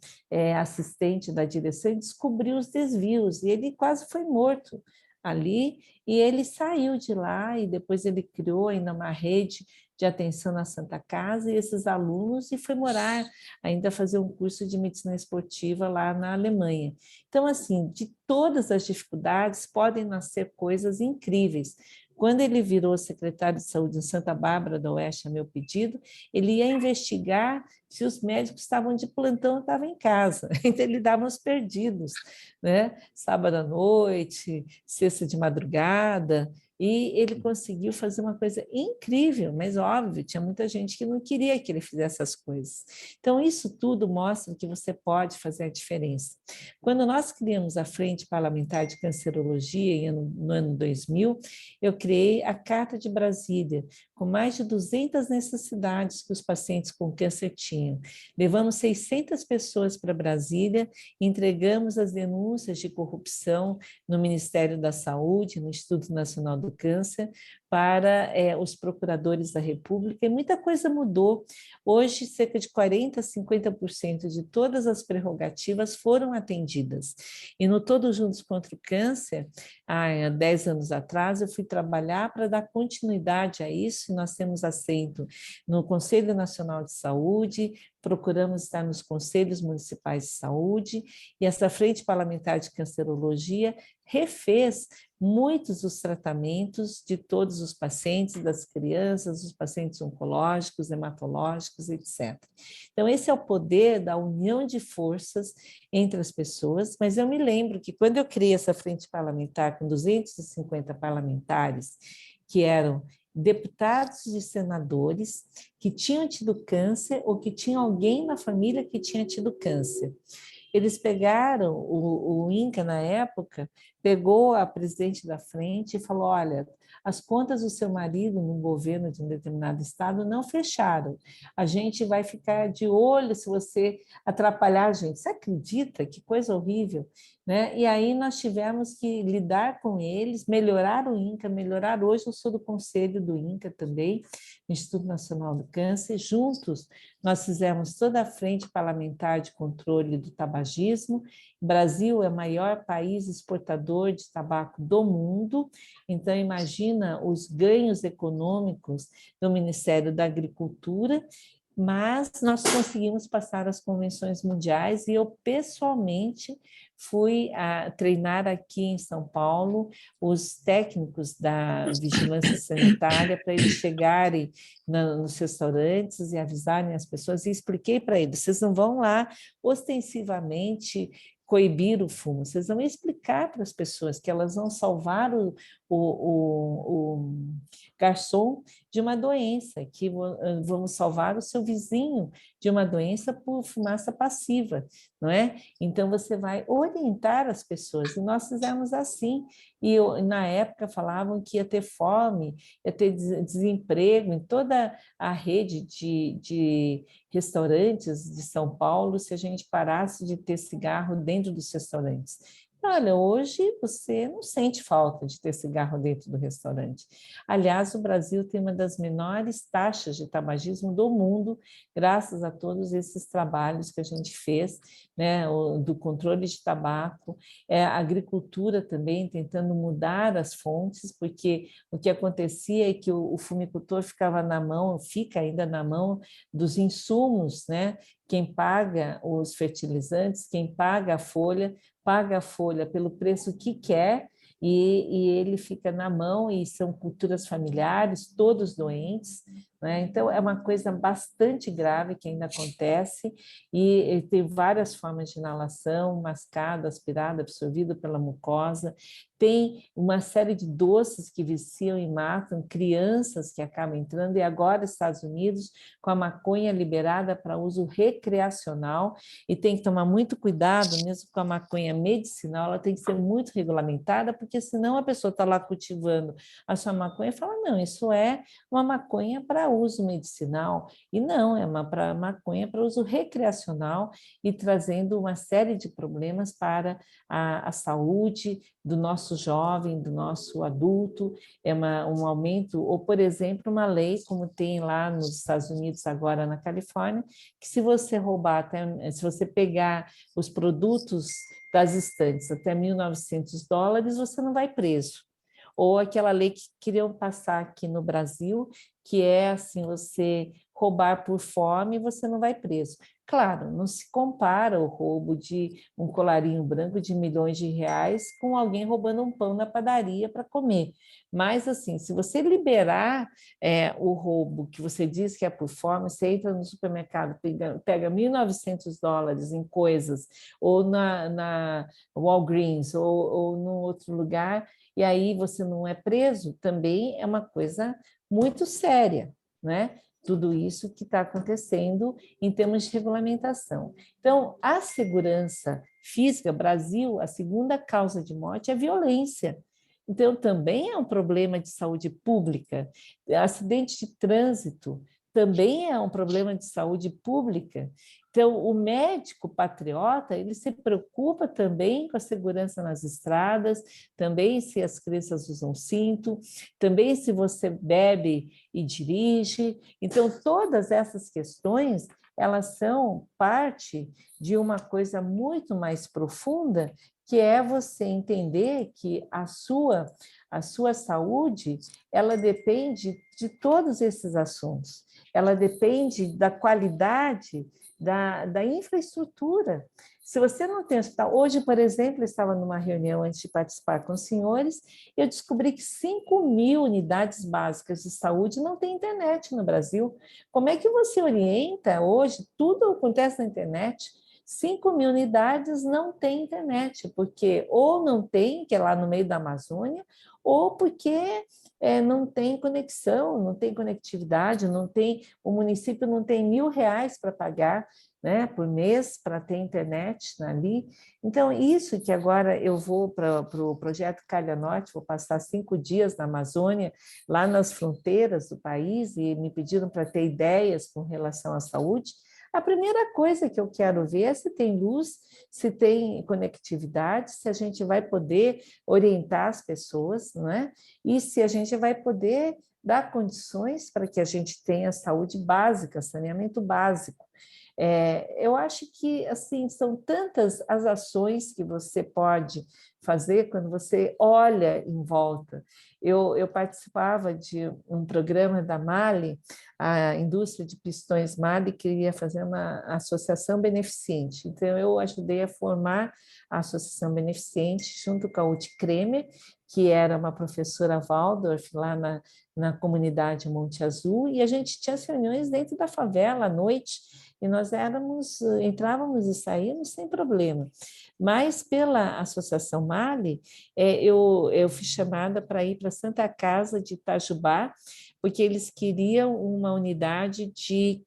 S4: assistente da direção e descobriu os desvios, e ele quase foi morto ali, e ele saiu de lá, e depois ele criou ainda uma rede de atenção na Santa Casa, e esses alunos, e foi morar, ainda fazer um curso de medicina esportiva lá na Alemanha. Então, assim, de todas as dificuldades podem nascer coisas incríveis. Quando ele virou secretário de saúde em Santa Bárbara do Oeste, a meu pedido, ele ia investigar se os médicos estavam de plantão ou estavam em casa. Então, ele dava os perdidos, né? Sábado à noite, sexta de madrugada, e ele conseguiu fazer uma coisa incrível, mas óbvio, tinha muita gente que não queria que ele fizesse essas coisas. Então, isso tudo mostra que você pode fazer a diferença. Quando nós criamos a Frente Parlamentar de Cancerologia no ano 2000, eu criei a Carta de Brasília, com mais de 200 necessidades que os pacientes com câncer tinham. Levamos 600 pessoas para Brasília, entregamos as denúncias de corrupção no Ministério da Saúde, no Instituto Nacional do Câncer, para os procuradores da República, e muita coisa mudou. Hoje, cerca de 40% a 50% de todas as prerrogativas foram atendidas. E no Todos Juntos contra o Câncer, há 10 anos atrás, eu fui trabalhar para dar continuidade a isso, e nós temos assento no Conselho Nacional de Saúde, procuramos estar nos conselhos municipais de saúde, e essa Frente Parlamentar de Cancerologia refez muitos dos tratamentos de todos os pacientes, das crianças, dos pacientes oncológicos, hematológicos, etc. Então, esse é o poder da união de forças entre as pessoas, mas eu me lembro que quando eu criei essa frente parlamentar com 250 parlamentares, que eram deputados e senadores que tinham tido câncer ou que tinham alguém na família que tinha tido câncer. Eles pegaram, o INCA na época, pegou a presidente da frente e falou, olha, as contas do seu marido no governo de um determinado estado não fecharam. A gente vai ficar de olho se você atrapalhar a gente. Você acredita? Que coisa horrível. né? E aí nós tivemos que lidar com eles, melhorar o INCA, melhorar. Hoje eu sou do conselho do INCA também, Instituto Nacional do Câncer. Juntos nós fizemos toda a frente parlamentar de controle do tabagismo. O Brasil é o maior país exportador de tabaco do mundo, então imagina os ganhos econômicos do Ministério da Agricultura, mas nós conseguimos passar as convenções mundiais e eu pessoalmente fui a treinar aqui em São Paulo os técnicos da vigilância sanitária para eles chegarem nos restaurantes e avisarem as pessoas, e expliquei para eles, vocês não vão lá ostensivamente coibir o fumo, vocês vão explicar para as pessoas que elas vão salvar o garçom de uma doença, que vamos salvar o seu vizinho de uma doença por fumaça passiva, não é? Então, você vai orientar as pessoas, e nós fizemos assim, e na época falavam que ia ter fome, ia ter desemprego em toda a rede de restaurantes de São Paulo se a gente parasse de ter cigarro dentro dos restaurantes. Olha, hoje você não sente falta de ter cigarro dentro do restaurante. Aliás, o Brasil tem uma das menores taxas de tabagismo do mundo, graças a todos esses trabalhos que a gente fez, né, do controle de tabaco, a agricultura também tentando mudar as fontes, porque o que acontecia é que o fumicultor ficava na mão, fica ainda na mão dos insumos, né? Quem paga os fertilizantes, quem paga a folha pelo preço que quer, e ele fica na mão, e são culturas familiares, todos doentes, né? Então, é uma coisa bastante grave que ainda acontece, e tem várias formas de inalação, mascado, aspirado, absorvido pela mucosa, tem uma série de doces que viciam e matam crianças que acabam entrando, e agora Estados Unidos, com a maconha liberada para uso recreacional, e tem que tomar muito cuidado, mesmo com a maconha medicinal, ela tem que ser muito regulamentada, porque senão a pessoa está lá cultivando a sua maconha e fala, não, isso é uma maconha para uso medicinal, e não, é uma maconha para uso recreacional, e trazendo uma série de problemas para a saúde do nosso jovem, do nosso adulto, um aumento, ou, por exemplo, uma lei, como tem lá nos Estados Unidos, agora na Califórnia, que se você roubar, se você pegar os produtos das estantes até $1.900, você não vai preso. Ou aquela lei que queriam passar aqui no Brasil, que é assim, você roubar por fome, você não vai preso. Claro, não se compara o roubo de um colarinho branco de milhões de reais com alguém roubando um pão na padaria para comer. Mas, assim, se você liberar o roubo que você diz que é por fome, você entra no supermercado, pega $1.900 em coisas, ou na Walgreens, ou num outro lugar, e aí você não é preso, também é uma coisa muito séria, né? Tudo isso que está acontecendo em termos de regulamentação. Então, a segurança física, Brasil, a segunda causa de morte é violência. Então, também é um problema de saúde pública. Acidente de trânsito também é um problema de saúde pública. Então, o médico patriota, ele se preocupa também com a segurança nas estradas, também se as crianças usam cinto, também se você bebe e dirige. Então, todas essas questões, elas são parte de uma coisa muito mais profunda, que é você entender que a sua saúde, ela depende de todos esses assuntos. Ela depende da qualidade da infraestrutura. Se você não tem hospital... Hoje, por exemplo, eu estava numa reunião antes de participar com os senhores, e eu descobri que 5.000 unidades básicas de saúde não têm internet no Brasil. Como é que você orienta hoje? Tudo acontece na internet. 5.000 unidades não têm internet, porque ou não tem, que é lá no meio da Amazônia, ou porque não tem conexão, não tem conectividade, o município não tem R$1.000 para pagar, né, por mês para ter internet ali. Então, isso que agora eu vou para o projeto Calha Norte, vou passar 5 dias na Amazônia, lá nas fronteiras do país, e me pediram para ter ideias com relação à saúde. A primeira coisa que eu quero ver é se tem luz, se tem conectividade, se a gente vai poder orientar as pessoas, não é? E se a gente vai poder dar condições para que a gente tenha saúde básica, saneamento básico. Eu acho que assim são tantas as ações que você pode fazer quando você olha em volta. Eu participava de um programa da MAHLE, a indústria de pistões MAHLE queria fazer uma associação beneficente. Então, eu ajudei a formar a associação beneficente junto com a Ute Kremer, que era uma professora Waldorf lá na comunidade Monte Azul, e a gente tinha as reuniões dentro da favela à noite, e nós entrávamos e saímos sem problema. Mas pela Associação MAHLE, eu fui chamada para ir para a Santa Casa de Itajubá, porque eles queriam uma unidade de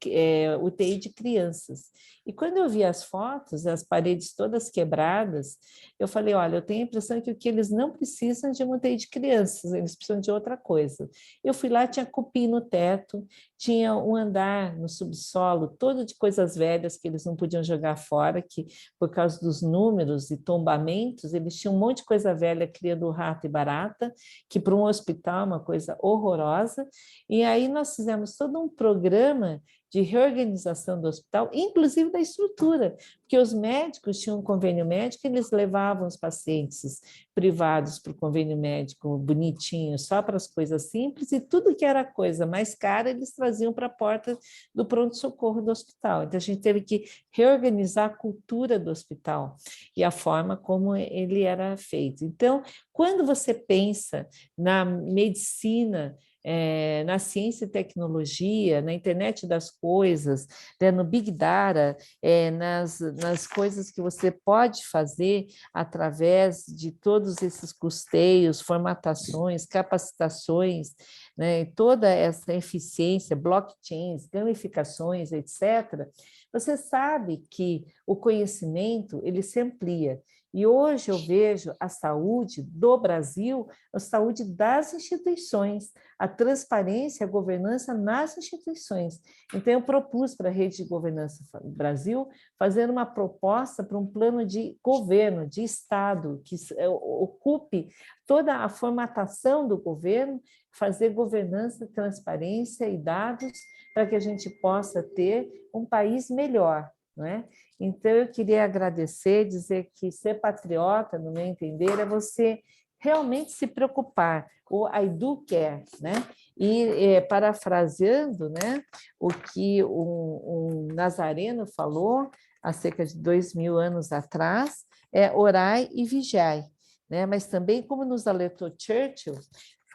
S4: UTI de crianças. E quando eu vi as fotos, as paredes todas quebradas, eu falei, olha, eu tenho a impressão que o que eles não precisam de uma UTI de crianças, eles precisam de outra coisa. Eu fui lá, tinha cupim no teto, tinha um andar no subsolo, todo de coisas velhas que eles não podiam jogar fora, que por causa dos números e tombamentos, eles tinham um monte de coisa velha criando rato e barata, que para um hospital é uma coisa horrorosa. E aí nós fizemos todo um programa de reorganização do hospital, inclusive da estrutura, porque os médicos tinham um convênio médico, eles levavam os pacientes privados para o convênio médico bonitinho, só para as coisas simples, e tudo que era coisa mais cara, eles traziam para a porta do pronto-socorro do hospital. Então, a gente teve que reorganizar a cultura do hospital e a forma como ele era feito. Então, quando você pensa na medicina, na ciência e tecnologia, na internet das coisas, né, no Big Data, nas coisas que você pode fazer através de todos esses custeios, formatações, capacitações, né, toda essa eficiência, blockchains, gamificações, etc., você sabe que o conhecimento ele se amplia. E hoje eu vejo a saúde do Brasil, a saúde das instituições, a transparência, a governança nas instituições. Então, eu propus para a Rede de Governança Brasil fazer uma proposta para um plano de governo, de Estado, que ocupe toda a formatação do governo, fazer governança, transparência e dados para que a gente possa ter um país melhor, não é? Então, eu queria agradecer, dizer que ser patriota, no meu entender, é você realmente se preocupar, o I do care, né? E parafraseando, né, o que um nazareno falou há cerca de 2000 anos atrás, orai e vigiai, né? Mas também, como nos alertou Churchill,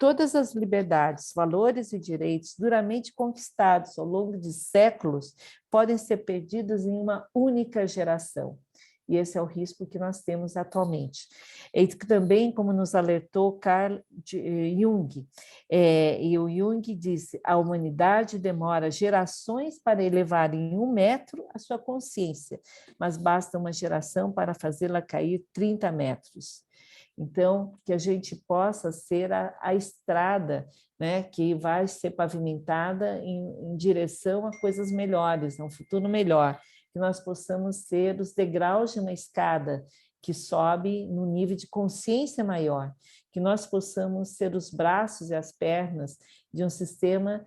S4: todas as liberdades, valores e direitos duramente conquistados ao longo de séculos podem ser perdidos em uma única geração. E esse é o risco que nós temos atualmente. E também, como nos alertou Carl Jung, e o Jung disse, a humanidade demora gerações para elevar em 1 metro a sua consciência, mas basta uma geração para fazê-la cair 30 metros. Então, que a gente possa ser a estrada, né, que vai ser pavimentada em direção a coisas melhores, a um futuro melhor, que nós possamos ser os degraus de uma escada que sobe no nível de consciência maior, que nós possamos ser os braços e as pernas de um sistema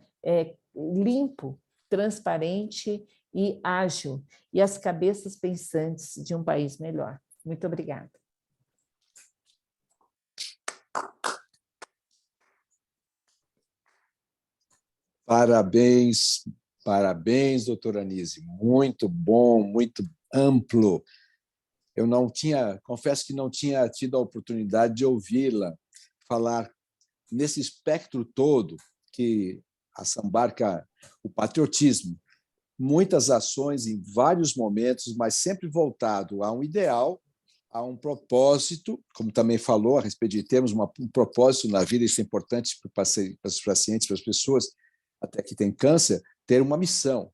S4: limpo, transparente e ágil, e as cabeças pensantes de um país melhor. Muito obrigada.
S2: Parabéns, parabéns, doutora Anise. Muito bom, muito amplo. Eu não tinha, confesso que não tinha tido a oportunidade de ouvi-la falar nesse espectro todo que assambarca o patriotismo. Muitas ações em vários momentos, mas sempre voltado a um ideal, a um propósito, como também falou, a respeito de termos um propósito na vida, isso é importante para os pacientes, para as pessoas, até que tem câncer, ter uma missão.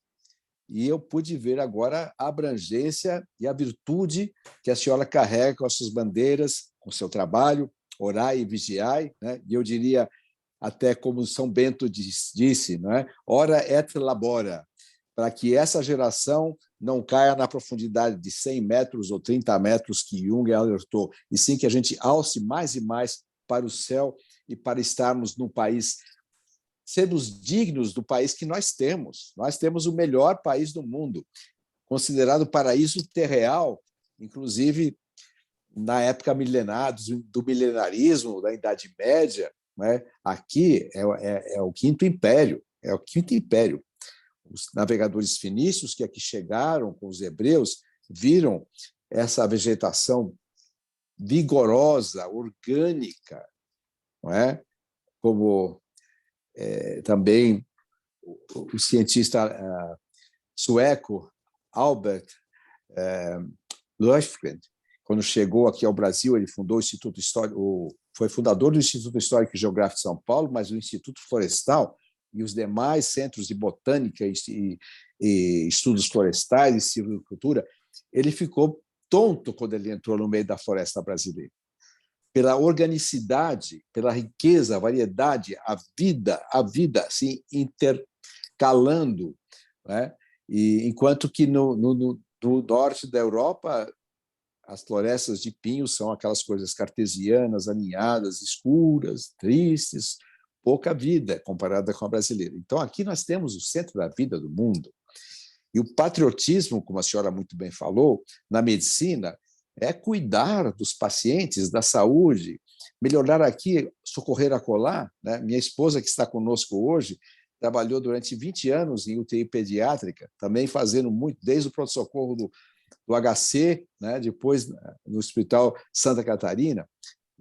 S2: E eu pude ver agora a abrangência e a virtude que a senhora carrega com as suas bandeiras, com o seu trabalho, orai e vigiai, né? E eu diria, até como São Bento disse, não é? Ora et labora. para que essa geração não caia na profundidade de 100 metros ou 30 metros que Jung alertou, e sim que a gente alce mais e mais para o céu e para estarmos num país, sermos dignos do país que nós temos. Nós temos o melhor país do mundo, considerado paraíso terreal, inclusive na época milenar, do milenarismo, da Idade Média, né? Aqui é o Quinto Império, é o Quinto Império. Os navegadores fenícios que aqui chegaram com os hebreus viram essa vegetação vigorosa, orgânica, não é? Como também o cientista sueco Albert Löfgren, quando chegou aqui ao Brasil, ele fundou o Instituto Histórico, foi fundador do Instituto Histórico e Geográfico de São Paulo, mas o Instituto Florestal e os demais centros de botânica e estudos florestais e silvicultura, ele ficou tonto quando ele entrou no meio da floresta brasileira. Pela organicidade, pela riqueza, a variedade, a vida se intercalando, né? E enquanto que no norte da Europa as florestas de pinhos são aquelas coisas cartesianas, aninhadas, escuras, tristes, pouca vida comparada com a brasileira. Então, aqui nós temos o centro da vida do mundo. E o patriotismo, como a senhora muito bem falou, na medicina, é cuidar dos pacientes, da saúde, melhorar aqui, socorrer acolá, né? Minha esposa, que está conosco hoje, trabalhou durante 20 anos em UTI pediátrica, também fazendo muito, desde o pronto-socorro do HC, né? Depois no Hospital Santa Catarina,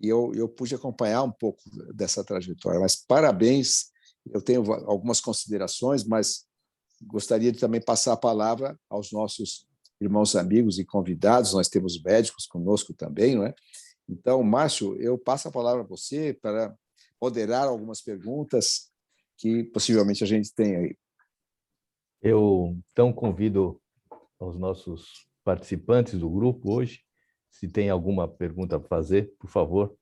S2: e eu pude acompanhar um pouco dessa trajetória. Mas parabéns, eu tenho algumas considerações, mas gostaria de também passar a palavra aos nossos irmãos amigos e convidados. Nós temos médicos conosco também, não é? Então, Márcio, eu passo a palavra a você para moderar algumas perguntas que possivelmente a gente tem aí.
S1: Eu, então, convido aos nossos participantes do grupo hoje, se tem alguma pergunta a fazer, por favor,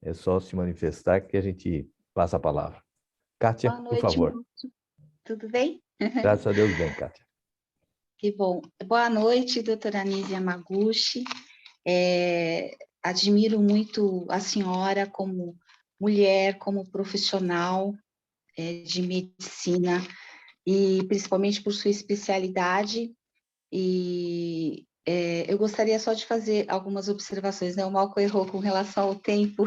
S1: é só se manifestar que a gente passa a palavra. Kátia,
S5: Boa noite,
S1: por favor.
S5: Márcio. Tudo bem?
S1: Graças a Deus, bem, Kátia.
S5: Que bom. Boa noite, doutora Nise Yamaguchi. Admiro muito a senhora como mulher, como profissional de medicina, e principalmente por sua especialidade. E eu gostaria só de fazer algumas observações, né? O Malco errou com relação ao tempo.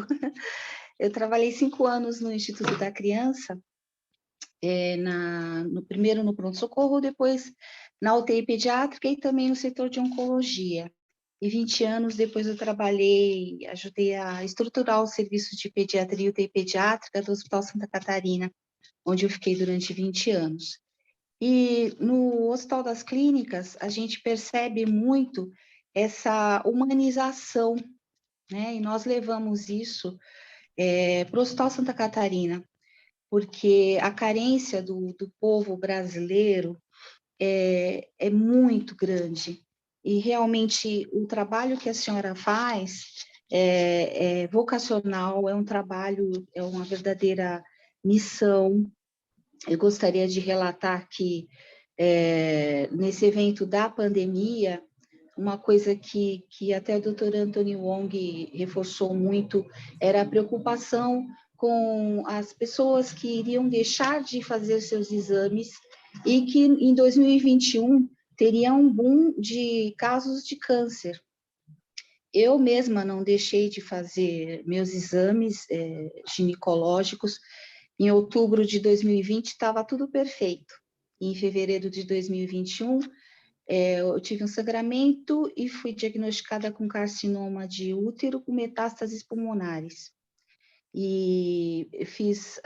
S5: Eu trabalhei 5 anos no Instituto da Criança, primeiro no pronto-socorro, depois na UTI pediátrica e também no setor de oncologia. E 20 anos depois eu ajudei a estruturar o serviço de pediatria e UTI pediátrica do Hospital Santa Catarina, onde eu fiquei durante 20 anos. E no Hospital das Clínicas, a gente percebe muito essa humanização, né? E nós levamos isso para o Hospital Santa Catarina, porque a carência do povo brasileiro é muito grande. E realmente o trabalho que a senhora faz é vocacional, é um trabalho, é uma verdadeira missão. Eu gostaria de relatar que nesse evento da pandemia, uma coisa que até o doutor Anthony Wong reforçou muito era a preocupação com as pessoas que iriam deixar de fazer seus exames e que em 2021 teria um boom de casos de câncer. Eu mesma não deixei de fazer meus exames ginecológicos. Em outubro de 2020 estava tudo perfeito. Em fevereiro de 2021, eu tive um sangramento e fui diagnosticada com carcinoma de útero com metástases pulmonares. E fiz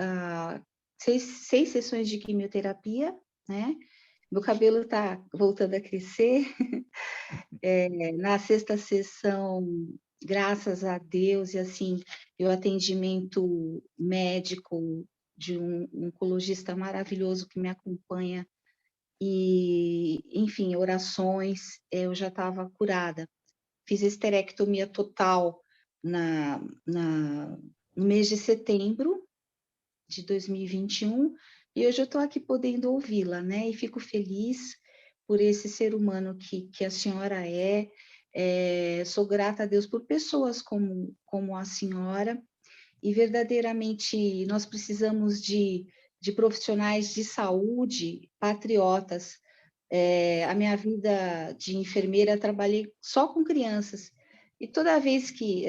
S5: 6 sessões de quimioterapia, né? Meu cabelo está voltando a crescer. Na 6ª sessão, graças a Deus, e assim, o atendimento médico de um oncologista maravilhoso que me acompanha, e, enfim, orações, eu já estava curada. Fiz esterectomia total no mês de setembro de 2021, E hoje eu estou aqui podendo ouvi-la, né? E fico feliz por esse ser humano que a senhora é. Sou grata a Deus por pessoas como a senhora, e verdadeiramente nós precisamos de profissionais de saúde patriotas. A minha vida de enfermeira, trabalhei só com crianças, e toda vez que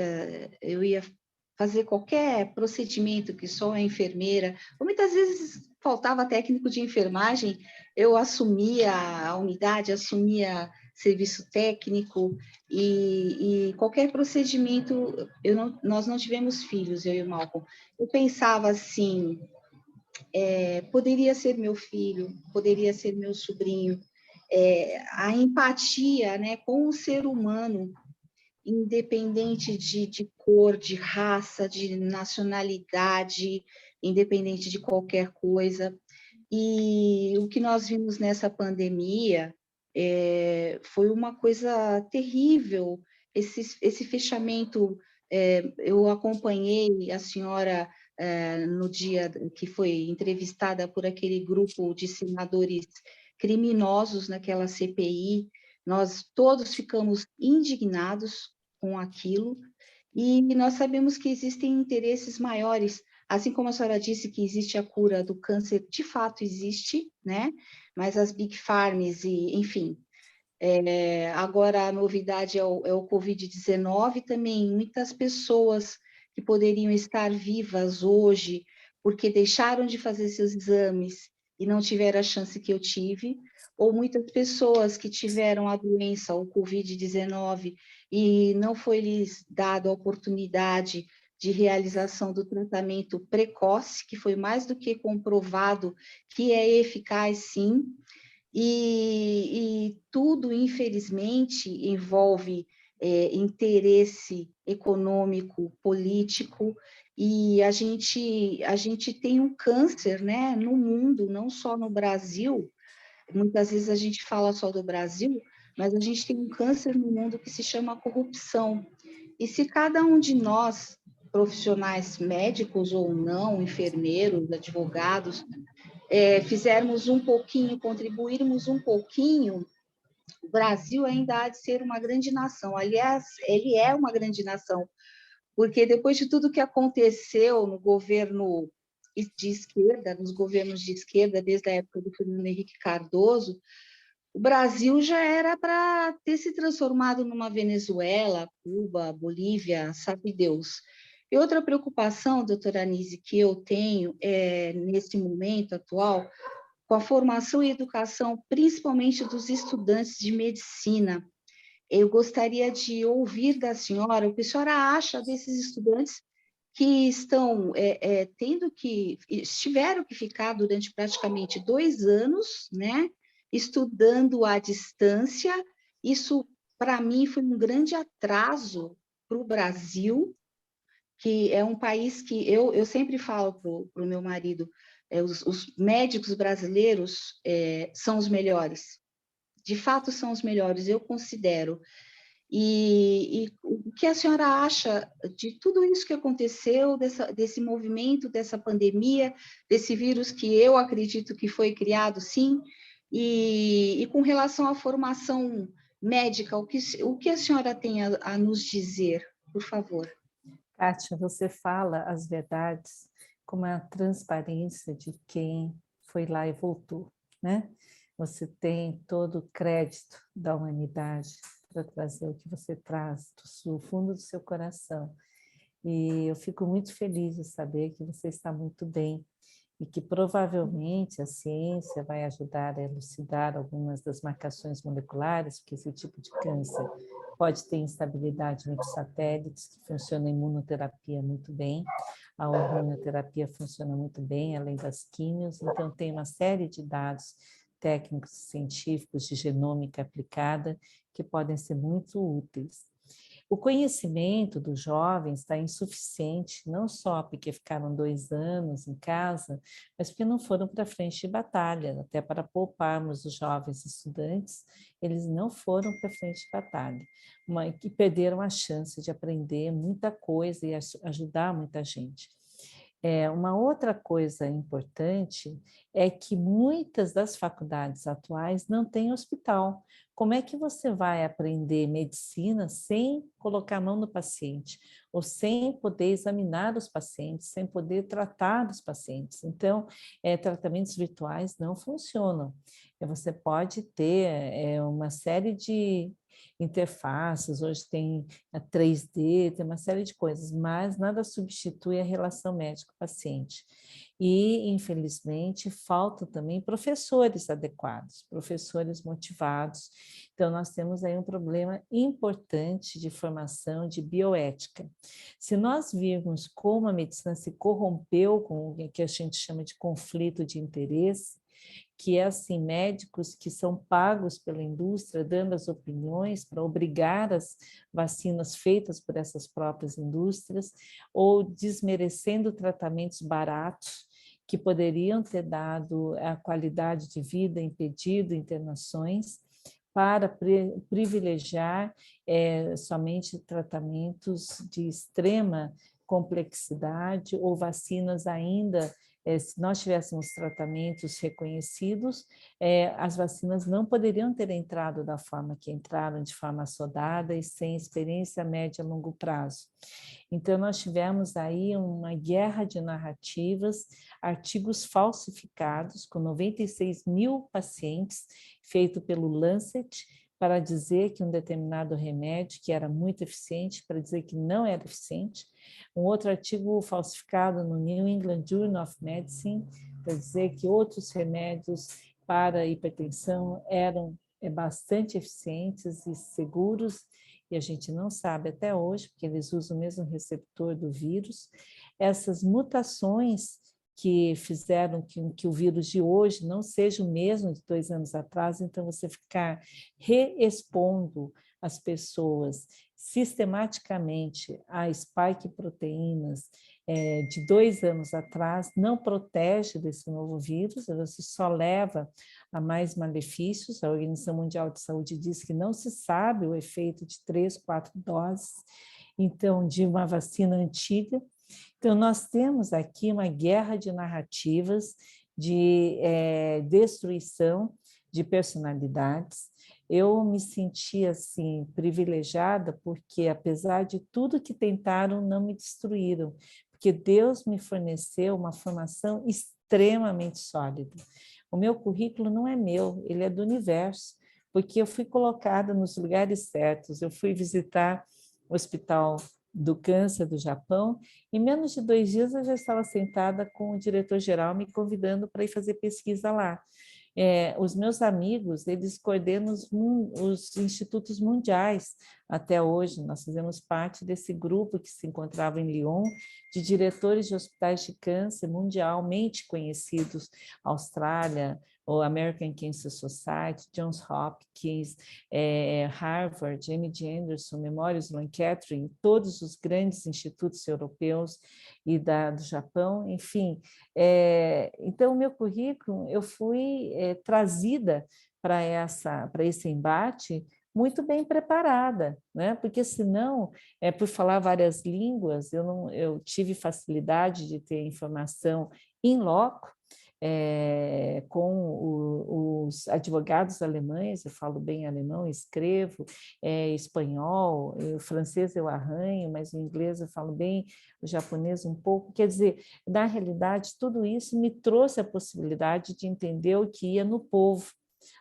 S5: eu ia fazer qualquer procedimento que só a enfermeira, ou muitas vezes faltava técnico de enfermagem, eu assumia a unidade, assumia serviço técnico, e qualquer procedimento, nós não tivemos filhos, eu e o Malcolm. Eu pensava assim, poderia ser meu filho, poderia ser meu sobrinho. A empatia, né, com o ser humano, independente de cor, de raça, de nacionalidade, independente de qualquer coisa. E o que nós vimos nessa pandemia foi uma coisa terrível, esse fechamento. Eu acompanhei a senhora no dia que foi entrevistada por aquele grupo de senadores criminosos naquela CPI. Nós todos ficamos indignados com aquilo, e nós sabemos que existem interesses maiores. Assim como a senhora disse que existe a cura do câncer, de fato existe, né? Mas as Big Farms, enfim. Agora a novidade é o Covid-19 também. Muitas pessoas que poderiam estar vivas hoje, porque deixaram de fazer seus exames e não tiveram a chance que eu tive, ou muitas pessoas que tiveram a doença, o Covid-19, e não foi lhes dado a oportunidade de realização do tratamento precoce, que foi mais do que comprovado que é eficaz, sim. E tudo, infelizmente, envolve interesse econômico, político, e a gente tem um câncer, né, no mundo, não só no Brasil. Muitas vezes a gente fala só do Brasil, mas a gente tem um câncer no mundo que se chama corrupção. E se cada um de nós, profissionais médicos ou não, enfermeiros, advogados, fizermos um pouquinho, contribuirmos um pouquinho, o Brasil ainda há de ser uma grande nação. Aliás, ele é uma grande nação, porque depois de tudo que aconteceu no governo de esquerda, nos governos de esquerda, desde a época do Fernando Henrique Cardoso, o Brasil já era para ter se transformado numa Venezuela, Cuba, Bolívia, sabe Deus. E outra preocupação, doutora Anise, que eu tenho nesse momento atual, com a formação e educação, principalmente dos estudantes de medicina. Eu gostaria de ouvir da senhora o que a senhora acha desses estudantes que estiveram que ficar durante praticamente 2 anos, né, estudando à distância. Isso, para mim, foi um grande atraso para o Brasil, que é um país que eu sempre falo para o meu marido, os médicos brasileiros são os melhores, de fato são os melhores, eu considero. E o que a senhora acha de tudo isso que aconteceu, desse movimento, dessa pandemia, desse vírus que eu acredito que foi criado, sim, e com relação à formação médica, o que a senhora tem a nos dizer, por favor?
S4: Kátia, você fala as verdades com a transparência de quem foi lá e voltou, né? Você tem todo o crédito da humanidade para trazer o que você traz do fundo do seu coração. E eu fico muito feliz de saber que você está muito bem e que provavelmente a ciência vai ajudar a elucidar algumas das marcações moleculares, porque esse tipo de câncer pode ter instabilidade nos satélites, que funciona a imunoterapia muito bem, a hormonoterapia funciona muito bem, além das químios, então tem uma série de dados técnicos e científicos de genômica aplicada que podem ser muito úteis. O conhecimento dos jovens está insuficiente, não só porque ficaram 2 anos em casa, mas porque não foram para frente de batalha, até para pouparmos os jovens estudantes, eles não foram para frente de batalha, que perderam a chance de aprender muita coisa e ajudar muita gente. Uma outra coisa importante é que muitas das faculdades atuais não têm hospital. Como é que você vai aprender medicina sem colocar a mão no paciente, ou sem poder examinar os pacientes, sem poder tratar os pacientes? Então, tratamentos virtuais não funcionam. Você pode ter uma série de interfaces, hoje tem a 3D, tem uma série de coisas, mas nada substitui a relação médico-paciente. E, infelizmente, faltam também professores adequados, professores motivados. Então, nós temos aí um problema importante de formação de bioética. Se nós virmos como a medicina se corrompeu com o que a gente chama de conflito de interesse, que é assim, médicos que são pagos pela indústria, dando as opiniões para obrigar as vacinas feitas por essas próprias indústrias, ou desmerecendo tratamentos baratos, que poderiam ter dado a qualidade de vida, impedido internações, para privilegiar somente tratamentos de extrema complexidade ou vacinas ainda. Se nós tivéssemos tratamentos reconhecidos, as vacinas não poderiam ter entrado da forma que entraram, de forma assodada e sem experiência a médio e a longo prazo. Então, nós tivemos aí uma guerra de narrativas, artigos falsificados, com 96 mil pacientes, feito pelo Lancet, para dizer que um determinado remédio, que era muito eficiente, para dizer que não era eficiente. Um outro artigo falsificado no New England Journal of Medicine, para dizer que outros remédios para hipertensão eram bastante eficientes e seguros, e a gente não sabe até hoje, porque eles usam o mesmo receptor do vírus. Essas mutações que fizeram que o vírus de hoje não seja o mesmo de 2 anos atrás, então você ficar reexpondo as pessoas sistematicamente a spike proteínas de 2 anos atrás não protege desse novo vírus, você só leva a mais malefícios. A Organização Mundial de Saúde diz que não se sabe o efeito de 3, 4 doses, então, de uma vacina antiga. Então, nós temos aqui uma guerra de narrativas, de destruição de personalidades. Eu me senti assim privilegiada porque, apesar de tudo que tentaram, não me destruíram, porque Deus me forneceu uma formação extremamente sólida. O meu currículo não é meu, ele é do universo, porque eu fui colocada nos lugares certos. Eu fui visitar o Hospital do Câncer do Japão, em menos de 2 dias eu já estava sentada com o diretor-geral me convidando para ir fazer pesquisa lá. Os meus amigos, eles coordenam os institutos mundiais até hoje. Nós fizemos parte desse grupo que se encontrava em Lyon, de diretores de hospitais de câncer mundialmente conhecidos, Austrália, o American Cancer Society, Johns Hopkins, Harvard, MD Anderson, Memorial Sloan Kettering, todos os grandes institutos europeus e do Japão, enfim. Então, o meu currículo, eu fui trazida para esse embate muito bem preparada, né? Porque senão, por falar várias línguas, eu tive facilidade de ter informação in loco, com os advogados alemães. Eu falo bem alemão, escrevo, espanhol, o francês eu arranho, mas o inglês eu falo bem, o japonês um pouco. Quer dizer, na realidade, tudo isso me trouxe a possibilidade de entender o que ia no povo.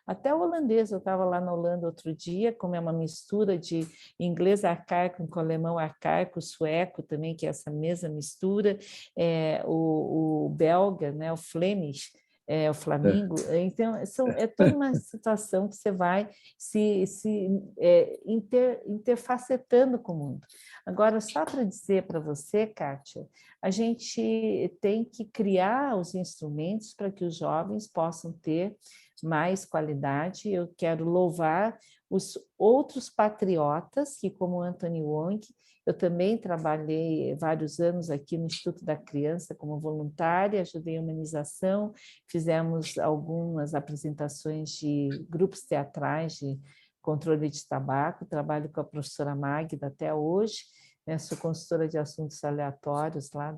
S4: Até o holandês, eu estava lá na Holanda outro dia, como é uma mistura de inglês arcaico com alemão arcaico, sueco também, que é essa mesma mistura, o belga, né, o Flemish, o Flamingo. Então, é toda uma situação que você vai se interfacetando com o mundo. Agora, só para dizer para você, Kátia, a gente tem que criar os instrumentos para que os jovens possam ter mais qualidade. Eu quero louvar os outros patriotas, que como Anthony Wong, eu também trabalhei vários anos aqui no Instituto da Criança como voluntária, ajudei a humanização, fizemos algumas apresentações de grupos teatrais de controle de tabaco, trabalho com a professora Magda até hoje, né? Sou consultora de assuntos aleatórios lá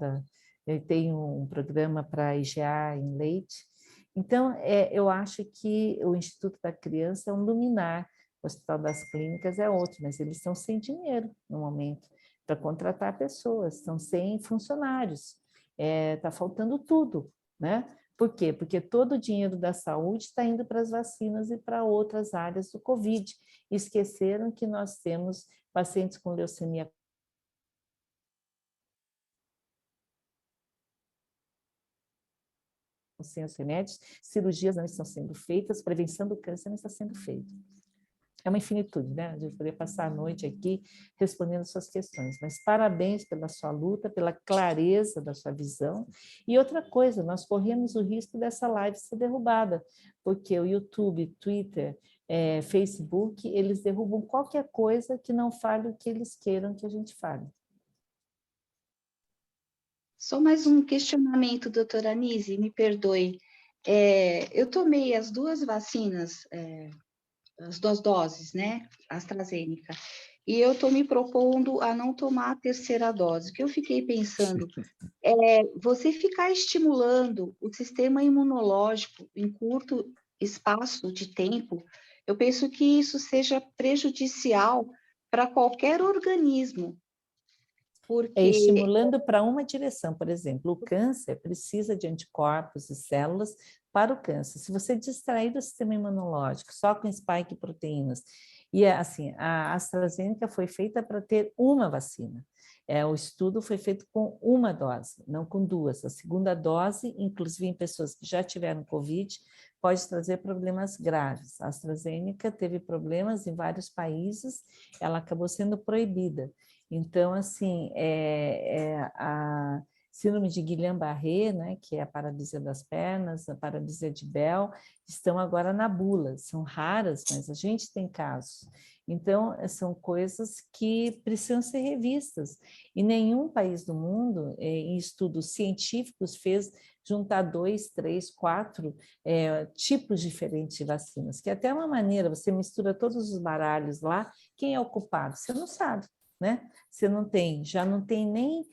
S4: tem um programa para IgA em leite. Então, eu acho que o Instituto da Criança é um luminar, o Hospital das Clínicas é outro, mas eles estão sem dinheiro no momento para contratar pessoas, estão sem funcionários, está faltando tudo, né? Por quê? Porque todo o dinheiro da saúde está indo para as vacinas e para outras áreas do Covid. Esqueceram que nós temos pacientes com leucemia sem os remédios, cirurgias não estão sendo feitas, prevenção do câncer não está sendo feita. É uma infinitude, né? Eu poderia passar a noite aqui respondendo suas questões, mas parabéns pela sua luta, pela clareza da sua visão. E outra coisa, nós corremos o risco dessa live ser derrubada, porque o YouTube, Twitter, Facebook, eles derrubam qualquer coisa que não fale o que eles queiram que a gente fale.
S5: Só mais um questionamento, doutora Anise, me perdoe. Eu tomei as 2 vacinas, as 2 doses, né, AstraZeneca, e eu estou me propondo a não tomar a 3ª dose, que eu fiquei pensando, você ficar estimulando o sistema imunológico em curto espaço de tempo, eu penso que isso seja prejudicial para qualquer organismo, porque...
S4: estimulando para uma direção, por exemplo, o câncer precisa de anticorpos e células para o câncer. Se você distrair do sistema imunológico só com spike proteínas, e assim, a AstraZeneca foi feita para ter uma vacina. O estudo foi feito com uma dose, não com 2. A 2ª dose, inclusive em pessoas que já tiveram Covid, pode trazer problemas graves. A AstraZeneca teve problemas em vários países, ela acabou sendo proibida. Então, assim, a síndrome de Guillain-Barré, né, que é a paralisia das pernas, a paralisia de Bell, estão agora na bula. São raras, mas a gente tem casos. Então, são coisas que precisam ser revistas. E nenhum país do mundo, em estudos científicos, fez juntar 2, 3, 4 tipos diferentes de vacinas, que até é uma maneira, você mistura todos os baralhos lá, quem é o culpado? Você não sabe. Né? Você não tem, já não tem nem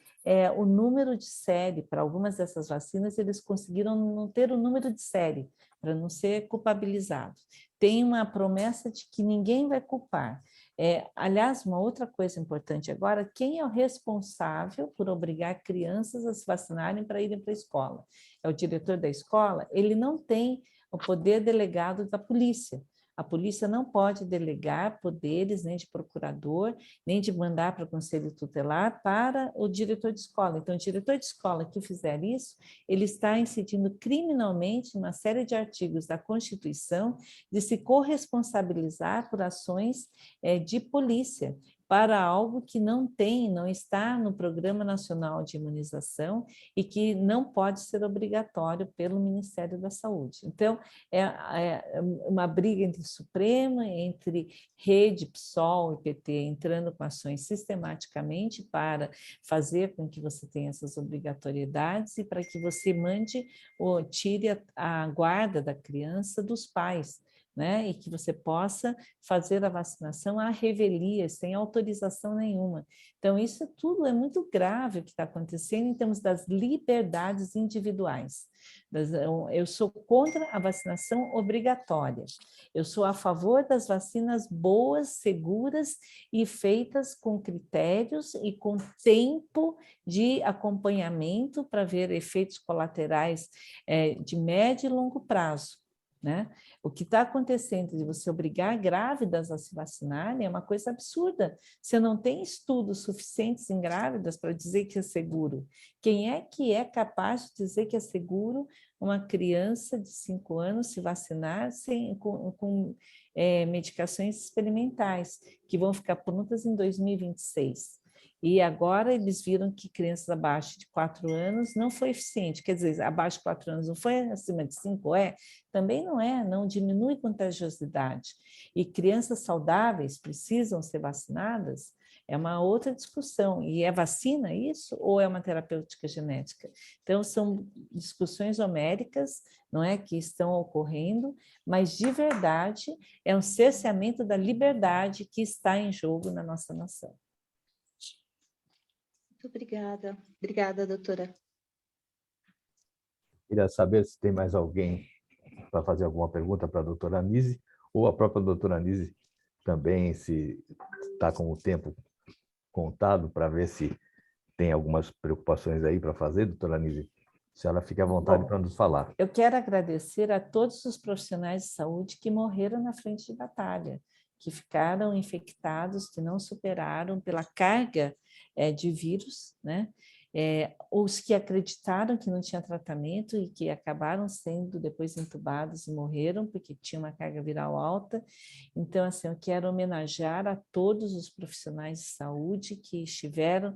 S4: o número de série para algumas dessas vacinas, eles conseguiram não ter o número de série para não ser culpabilizado. Tem uma promessa de que ninguém vai culpar. Aliás, uma outra coisa importante agora, quem é o responsável por obrigar crianças a se vacinarem para irem para a escola? É o diretor da escola? Ele não tem o poder delegado da polícia. A polícia não pode delegar poderes nem de procurador, nem de mandar para o conselho tutelar para o diretor de escola. Então, o diretor de escola que fizer isso, ele está incidindo criminalmente uma série de artigos da Constituição de se corresponsabilizar por ações de polícia para algo que não está no Programa Nacional de Imunização e que não pode ser obrigatório pelo Ministério da Saúde. Então, é uma briga entre o Supremo, entre Rede, PSOL e PT, entrando com ações sistematicamente para fazer com que você tenha essas obrigatoriedades e para que você mande ou tire a guarda da criança dos pais, né? E que você possa fazer a vacinação à revelia, sem autorização nenhuma. Então, isso tudo é muito grave o que está acontecendo em termos das liberdades individuais. Eu sou contra a vacinação obrigatória. Eu sou a favor das vacinas boas, seguras e feitas com critérios e com tempo de acompanhamento para ver efeitos colaterais de médio e longo prazo. Né? O que está acontecendo de você obrigar grávidas a se vacinarem é uma coisa absurda. Você não tem estudos suficientes em grávidas para dizer que é seguro. Quem é que é capaz de dizer que é seguro uma criança de 5 anos se vacinar com medicações experimentais, que vão ficar prontas em 2026? E agora eles viram que crianças abaixo de 4 anos não foi eficiente, quer dizer, abaixo de 4 anos não foi, acima de 5 também não diminui contagiosidade. E crianças saudáveis precisam ser vacinadas? É uma outra discussão. E é vacina isso ou é uma terapêutica genética? Então, são discussões homéricas, não é, que estão ocorrendo, mas de verdade é um cerceamento da liberdade que está em jogo na nossa nação.
S5: Muito obrigada. Obrigada, doutora.
S1: Queria saber se tem mais alguém para fazer alguma pergunta para a doutora Anise, ou a própria doutora Anise também, se está com o tempo contado, para ver se tem algumas preocupações aí para fazer, doutora Anise. Se ela fique à vontade para nos falar.
S4: Eu quero agradecer a todos os profissionais de saúde que morreram na frente de batalha, que ficaram infectados, que não superaram pela carga de vírus, né? Os que acreditaram que não tinha tratamento e que acabaram sendo depois entubados e morreram porque tinha uma carga viral alta. Então, assim, eu quero homenagear a todos os profissionais de saúde que estiveram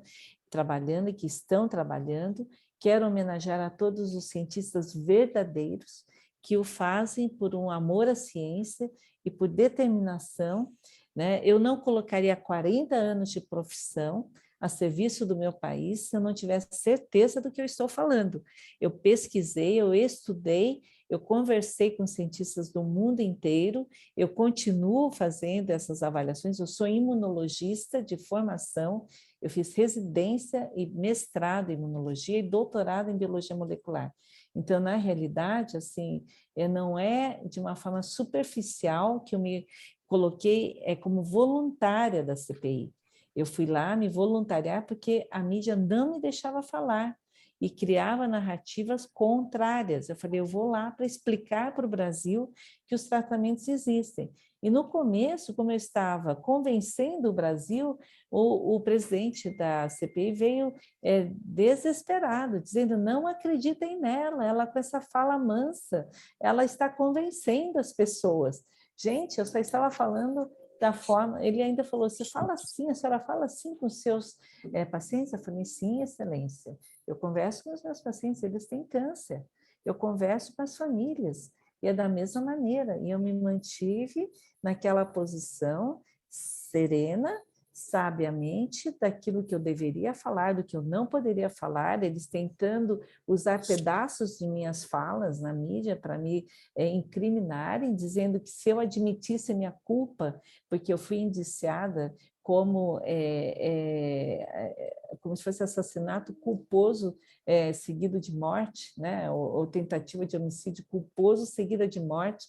S4: trabalhando e que estão trabalhando. Quero homenagear a todos os cientistas verdadeiros que o fazem por um amor à ciência e por determinação, né? Eu não colocaria 40 anos de profissão a serviço do meu país se eu não tivesse certeza do que eu estou falando. Eu pesquisei, eu estudei, eu conversei com cientistas do mundo inteiro, eu continuo fazendo essas avaliações, eu sou imunologista de formação, eu fiz residência e mestrado em imunologia e doutorado em biologia molecular. Então, na realidade, assim, não é de uma forma superficial que eu me coloquei como voluntária da CPI. Eu fui lá me voluntariar porque a mídia não me deixava falar e criava narrativas contrárias. Eu falei, eu vou lá para explicar para o Brasil que os tratamentos existem. E no começo, como eu estava convencendo o Brasil, o presidente da CPI veio desesperado, dizendo, não acreditem nela, ela com essa fala mansa, ela está convencendo as pessoas. Gente, eu só estava falando da forma, ele ainda falou, você fala assim, a senhora fala assim com os seus pacientes? Eu falei, sim, excelência, eu converso com os meus pacientes, eles têm câncer, eu converso com as famílias, e é da mesma maneira, e eu me mantive naquela posição serena, sabiamente, daquilo que eu deveria falar, do que eu não poderia falar, eles tentando usar pedaços de minhas falas na mídia para me incriminarem, dizendo que se eu admitisse minha culpa, porque eu fui indiciada como se fosse assassinato culposo seguido de morte, né? ou tentativa de homicídio culposo seguida de morte,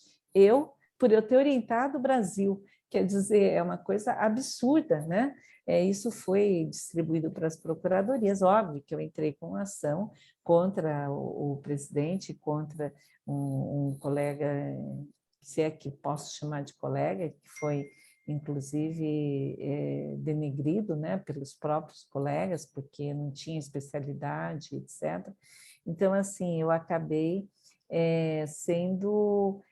S4: por eu ter orientado o Brasil. Quer dizer, é uma coisa absurda, né? Isso foi distribuído para as procuradorias, óbvio que eu entrei com ação contra o presidente, contra um colega, se é que posso chamar de colega, que foi inclusive denegrido, né, pelos próprios colegas, porque não tinha especialidade, etc. Então, assim, eu acabei sendo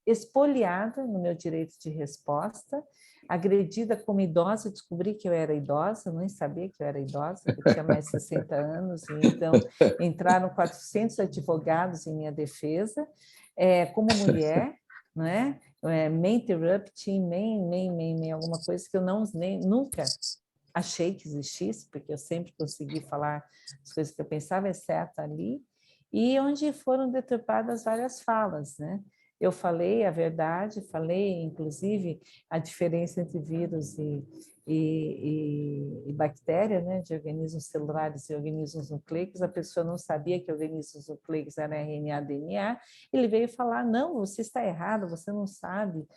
S4: expoliada no meu direito de resposta, agredida como idosa, descobri que eu era idosa, nem sabia que eu era idosa, eu tinha mais de 60 anos, e então entraram 400 advogados em minha defesa, como mulher, não é? Me interrupting, alguma coisa que eu nunca achei que existisse, porque eu sempre consegui falar as coisas que eu pensava, exceto ali, e onde foram deturpadas várias falas, né? Eu falei a verdade, falei, inclusive, a diferença entre vírus e bactéria, né, de organismos celulares e organismos nucleicos. A pessoa não sabia que organismos nucleicos eram RNA, DNA. Ele veio falar, não, você está errado, você não sabe.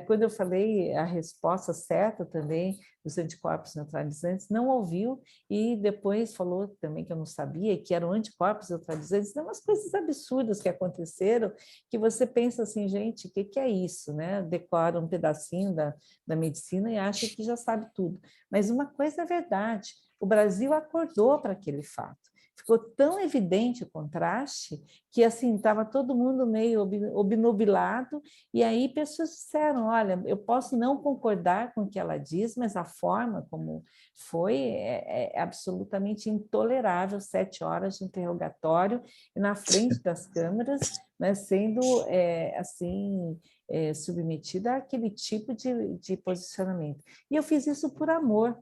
S4: Quando eu falei a resposta certa também, dos anticorpos neutralizantes, não ouviu e depois falou também que eu não sabia, que eram anticorpos neutralizantes. São umas coisas absurdas que aconteceram, que você pensa assim, gente, o que é isso, né? Decora um pedacinho da medicina e acha que já sabe tudo. Mas uma coisa é verdade, o Brasil acordou para aquele fato. Ficou tão evidente o contraste que assim estava todo mundo meio obnubilado, e aí pessoas disseram, olha, eu posso não concordar com o que ela diz, mas a forma como foi é absolutamente intolerável, 7 horas de interrogatório na frente das câmeras, né, sendo submetida àquele tipo de posicionamento. E eu fiz isso por amor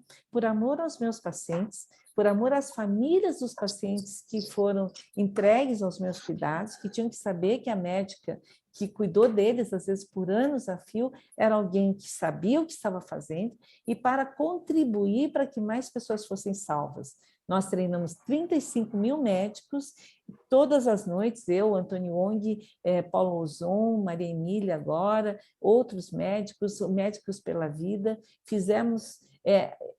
S4: aos meus pacientes, por amor às famílias dos pacientes que foram entregues aos meus cuidados, que tinham que saber que a médica que cuidou deles, às vezes por anos a fio, era alguém que sabia o que estava fazendo e para contribuir para que mais pessoas fossem salvas. Nós treinamos 35 mil médicos, todas as noites, eu, Antônio Wong, Paulo Ozon, Maria Emília agora, outros médicos, Médicos pela Vida, fizemos...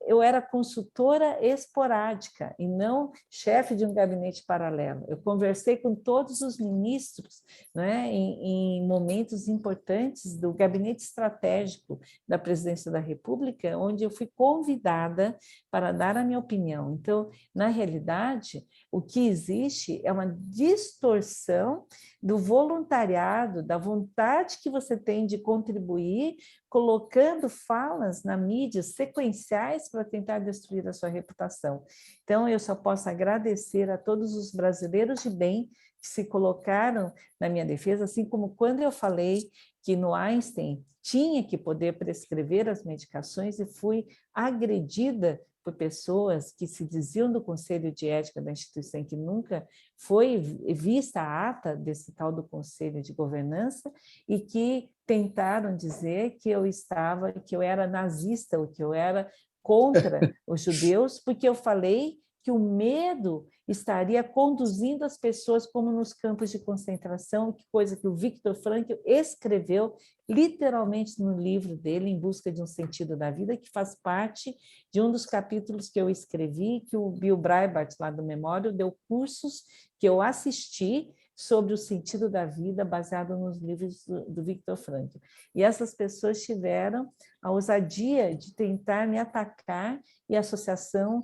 S4: eu era consultora esporádica e não chefe de um gabinete paralelo. Eu conversei com todos os ministros, né, em momentos importantes do gabinete estratégico da Presidência da República, onde eu fui convidada para dar a minha opinião. Então, na realidade, o que existe é uma distorção do voluntariado, da vontade que você tem de contribuir, colocando falas na mídia sequenciais para tentar destruir a sua reputação. Então, eu só posso agradecer a todos os brasileiros de bem que se colocaram na minha defesa, assim como quando eu falei que no Einstein tinha que poder prescrever as medicações e fui agredida por pessoas que se diziam do Conselho de Ética da instituição, que nunca foi vista a ata desse tal do Conselho de Governança, e que tentaram dizer que eu era nazista, ou que eu era contra os judeus, porque eu falei que o medo estaria conduzindo as pessoas como nos campos de concentração, coisa que o Viktor Frankl escreveu literalmente no livro dele, Em Busca de um Sentido da Vida, que faz parte de um dos capítulos que eu escrevi, que o Bill Breitbart, lá do Memória, deu cursos que eu assisti sobre o sentido da vida, baseado nos livros do Viktor Frankl. E essas pessoas tiveram a ousadia de tentar me atacar, e a Associação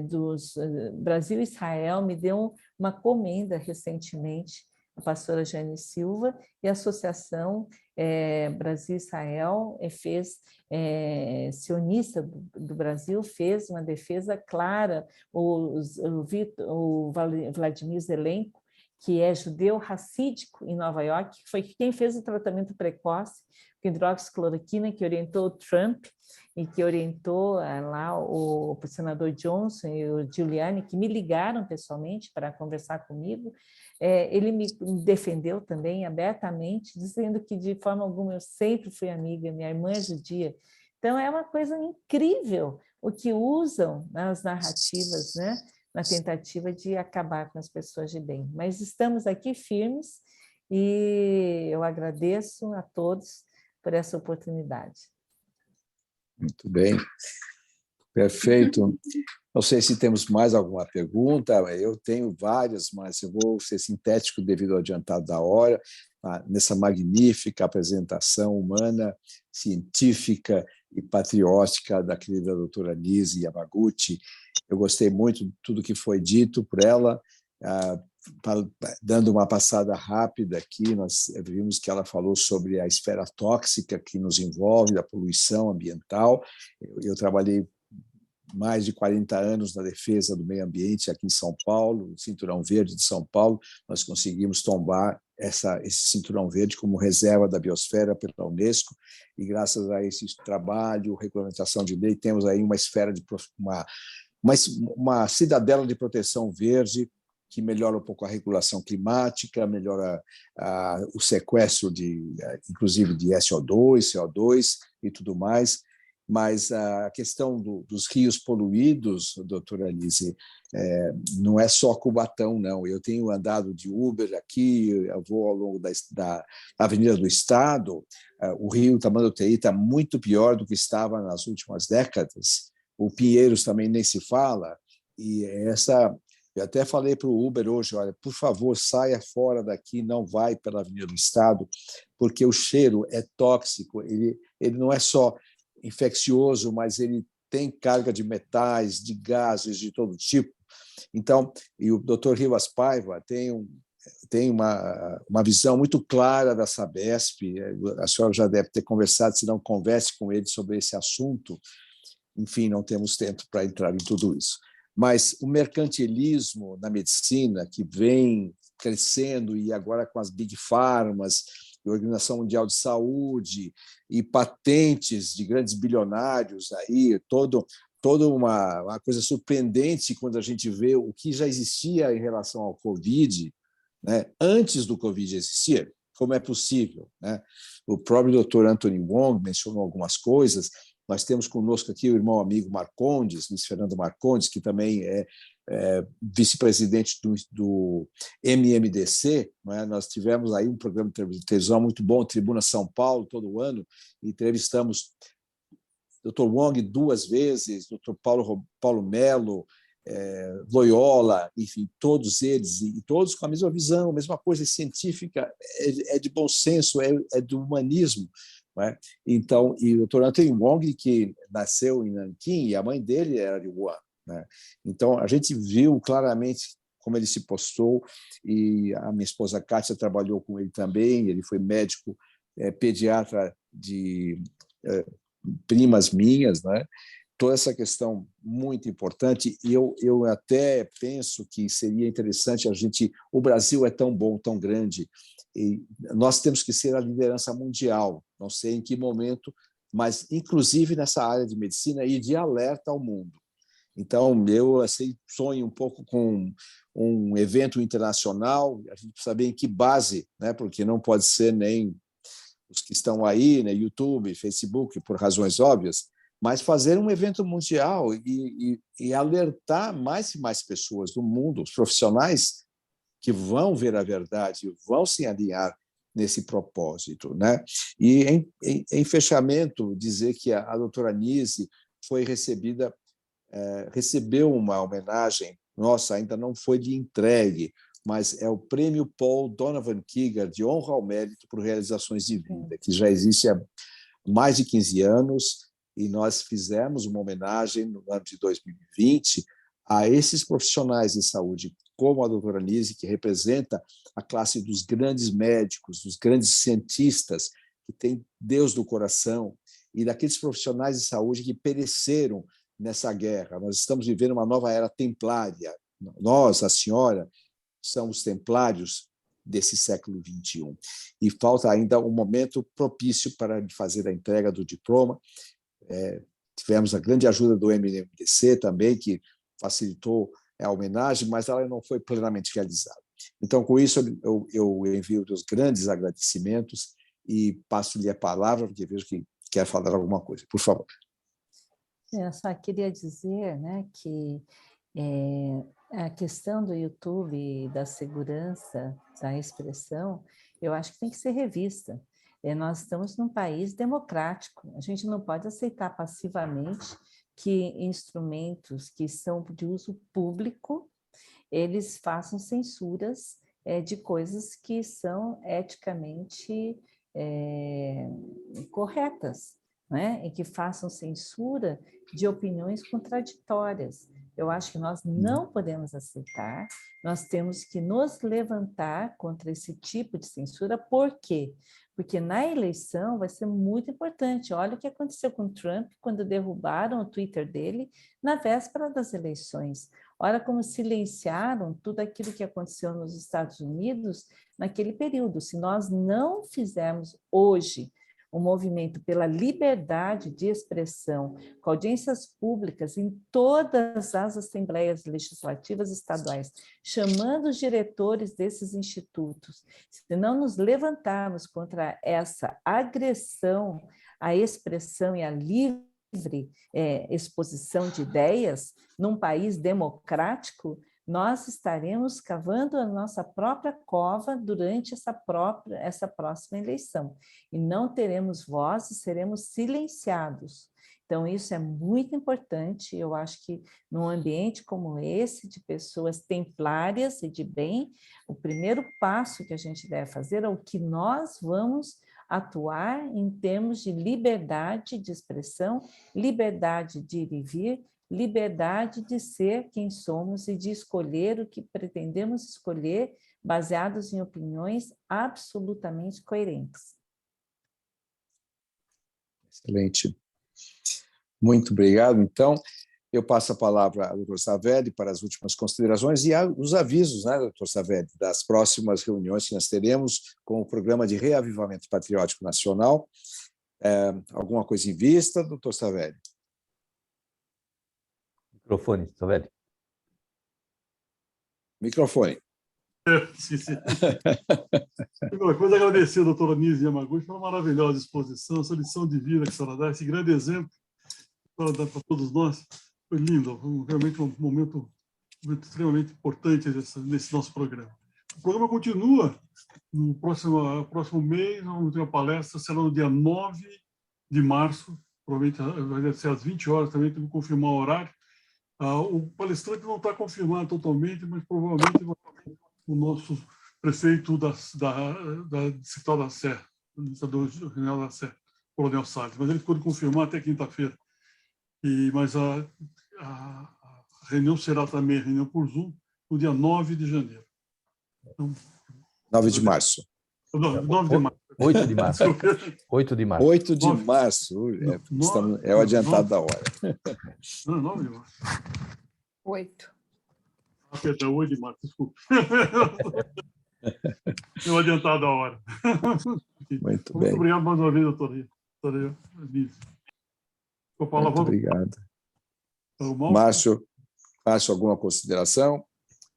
S4: dos Brasil e Israel me deu uma comenda recentemente, a pastora Jane Silva, e a Associação Brasil-Israel sionista do Brasil fez uma defesa clara. O Vladimir Zelenko, que é judeu racídico em Nova York, que foi quem fez o tratamento precoce com hidroxicloroquina, que orientou o Trump e que orientou lá o senador Johnson e o Giuliani, que me ligaram pessoalmente para conversar comigo. Ele me defendeu também abertamente, dizendo que de forma alguma eu sempre fui amiga, minha irmã é judia. Então é uma coisa incrível o que usam nas narrativas, né, na tentativa de acabar com as pessoas de bem. Mas estamos aqui firmes e eu agradeço a todos por essa oportunidade.
S2: Muito bem, perfeito. Não sei se temos mais alguma pergunta, eu tenho várias, mas eu vou ser sintético devido ao adiantado da hora, nessa magnífica apresentação humana, científica e patriótica da querida doutora Nise Yamaguchi. Eu gostei muito de tudo que foi dito por ela. Dando uma passada rápida aqui, nós vimos que ela falou sobre a esfera tóxica que nos envolve, da poluição ambiental. Eu trabalhei mais de 40 anos na defesa do meio ambiente aqui em São Paulo, no Cinturão Verde de São Paulo. Nós conseguimos tombar esse Cinturão Verde como reserva da biosfera pela Unesco, e graças a esse trabalho, regulamentação de lei, temos aí uma esfera de uma cidadela de proteção verde que melhora um pouco a regulação climática, melhora o sequestro inclusive de SO2, CO2 e tudo mais. Mas a questão dos rios poluídos, doutora Nise, não é só Cubatão, não. Eu tenho andado de Uber aqui, eu vou ao longo da Avenida do Estado, o rio Tamanduateí está muito pior do que estava nas últimas décadas. O Pinheiros também nem se fala, e eu até falei para o Uber hoje, olha, por favor, saia fora daqui, não vai pela Avenida do Estado, porque o cheiro é tóxico, ele não é só infeccioso, mas ele tem carga de metais, de gases de todo tipo. Então, e o Dr. Rivas Paiva tem uma visão muito clara da Sabesp, a senhora já deve ter conversado, se não converse com ele sobre esse assunto. Enfim, não temos tempo para entrar em tudo isso. Mas o mercantilismo na medicina, que vem crescendo, e agora com as big pharmas, a Organização Mundial de Saúde e patentes de grandes bilionários, aí, toda uma coisa surpreendente quando a gente vê o que já existia em relação ao Covid, né, antes do Covid existir? Como é possível, né? O próprio Dr. Anthony Wong mencionou algumas coisas. Nós temos conosco aqui o irmão amigo Marcondes, Luiz Fernando Marcondes, que também é vice-presidente do MMDC. Né? Nós tivemos aí um programa de televisão muito bom, Tribuna São Paulo, todo ano, e entrevistamos Dr. Wong 2 vezes, Dr. Paulo Melo, Loyola, enfim, todos eles, e todos com a mesma visão, a mesma coisa científica, é de bom senso, é do humanismo. Né? Então, e o Dr. Anthony Wong, que nasceu em Nanquim, e a mãe dele era de Wuhan. Né? Então, a gente viu claramente como ele se postou, e a minha esposa Kátia trabalhou com ele também, ele foi médico pediatra de primas minhas, né? Toda essa questão muito importante, e eu até penso que seria interessante o Brasil é tão bom, tão grande, e nós temos que ser a liderança mundial, não sei em que momento, mas inclusive nessa área de medicina e de alerta ao mundo. Então, eu sonho um pouco com um evento internacional, a gente precisa saber em que base, né? Porque não pode ser nem os que estão aí, né, YouTube, Facebook, por razões óbvias, mas fazer um evento mundial e alertar mais e mais pessoas do mundo, os profissionais que vão ver a verdade, vão se alinhar nesse propósito. Né? E, em fechamento, dizer que a doutora Nise foi recebeu uma homenagem, nossa, ainda não foi lhe entregue, mas é o Prêmio Paul Donovan Kiger de honra ao mérito por realizações de vida, que já existe há mais de 15 anos, e nós fizemos uma homenagem no ano de 2020 a esses profissionais de saúde, como a doutora Nise, que representa a classe dos grandes médicos, dos grandes cientistas, que tem Deus no coração, e daqueles profissionais de saúde que pereceram nessa guerra. Nós estamos vivendo uma nova era templária. Nós, a senhora, somos templários desse século XXI. E falta ainda um momento propício para fazer a entrega do diploma. Tivemos a grande ajuda do MMDC também, que facilitou a homenagem, mas ela não foi plenamente realizada. Então, com isso, eu envio os grandes agradecimentos e passo-lhe a palavra, porque vejo que quer falar alguma coisa. Por favor.
S4: Eu só queria dizer, né, que a questão do YouTube e da segurança da expressão, eu acho que tem que ser revista. Nós estamos num país democrático, a gente não pode aceitar passivamente que instrumentos que são de uso público, eles façam censuras de coisas que são eticamente corretas, né? E que façam censura de opiniões contraditórias. Eu acho que nós não podemos aceitar, nós temos que nos levantar contra esse tipo de censura. Por quê? Porque na eleição vai ser muito importante. Olha o que aconteceu com o Trump quando derrubaram o Twitter dele na véspera das eleições. Olha como silenciaram tudo aquilo que aconteceu nos Estados Unidos naquele período. Se nós não fizermos hoje um movimento pela liberdade de expressão, com audiências públicas em todas as assembleias legislativas estaduais, chamando os diretores desses institutos, se não nos levantarmos contra essa agressão à expressão e à livre exposição de ideias num país democrático, nós estaremos cavando a nossa própria cova durante essa próxima eleição. E não teremos voz e seremos silenciados. Então, isso é muito importante. Eu acho que num ambiente como esse, de pessoas templárias e de bem, o primeiro passo que a gente deve fazer é o que nós vamos atuar em termos de liberdade de expressão, liberdade de ir e vir, liberdade de ser quem somos e de escolher o que pretendemos escolher, baseados em opiniões absolutamente coerentes.
S2: Excelente. Muito obrigado. Então, eu passo a palavra ao Dr. Savelli para as últimas considerações e os avisos, né, Dr. Savelli, das próximas reuniões que nós teremos com o Programa de Reavivamento Patriótico Nacional. Alguma coisa em vista, Dr. Savelli?
S1: Microfone, Savelli.
S2: Microfone.
S3: Esqueci. Primeira coisa, agradecer a doutora Nise Yamaguchi pela maravilhosa exposição, essa lição de vida que a senhora dá, esse grande exemplo que a senhora dá para todos nós. Foi lindo, foi realmente um momento extremamente importante nesse nosso programa. O programa continua no próximo mês, vamos ter uma palestra, será no dia 9 de março, provavelmente vai ser às 20 horas, também temos que confirmar o horário. O palestrante não está confirmado totalmente, mas provavelmente vai ser o nosso prefeito da Distrital da Sé, administrador regional da Sé, Coronel Salles, mas ele ficou de confirmar até quinta-feira. Mas a reunião será também reunião por Zoom no dia 9 de janeiro. Então,
S2: 9 de março.
S3: 9 de março.
S1: 8 de março. 8 de março.
S2: 8 de março. É o adiantado da hora.
S3: Não, 9 de março.
S4: 8.
S3: Perdão, 8 de março, desculpa. É o adiantado da hora.
S2: Muito bem.
S3: Muito obrigado mais uma vez, doutora Nise.
S2: Muito obrigado. Márcio, alguma consideração?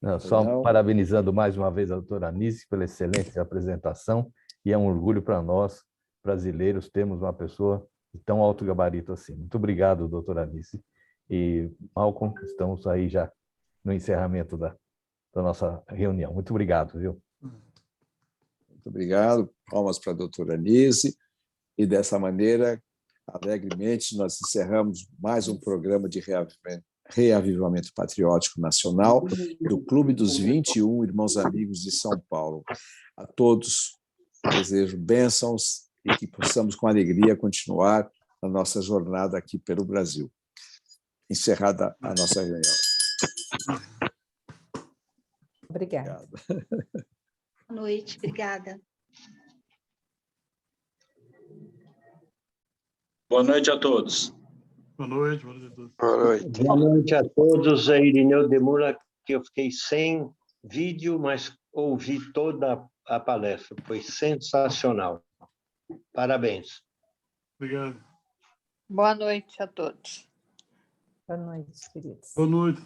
S1: Não, só parabenizando mais uma vez a doutora Nise pela excelente apresentação, e é um orgulho para nós, brasileiros, termos uma pessoa de tão alto gabarito assim. Muito obrigado, doutora Nise. E, Malcolm, estamos aí já no encerramento da nossa reunião. Muito obrigado, viu?
S2: Muito obrigado. Palmas para a doutora Nise. E, dessa maneira, alegremente, nós encerramos mais um programa de reavivamento patriótico nacional do Clube dos 21 Irmãos Amigos de São Paulo. A todos, desejo bênçãos e que possamos, com alegria, continuar a nossa jornada aqui pelo Brasil. Encerrada a nossa reunião.
S4: Obrigada.
S5: Boa noite, obrigada.
S6: Boa noite a todos.
S3: Boa noite, boa noite a todos.
S2: Boa noite.
S7: Boa noite a todos. É Irineu Demura, que eu fiquei sem vídeo, mas ouvi toda a palestra. Foi sensacional. Parabéns.
S3: Obrigado.
S8: Boa noite a todos.
S4: Boa noite, queridos.
S3: Boa noite.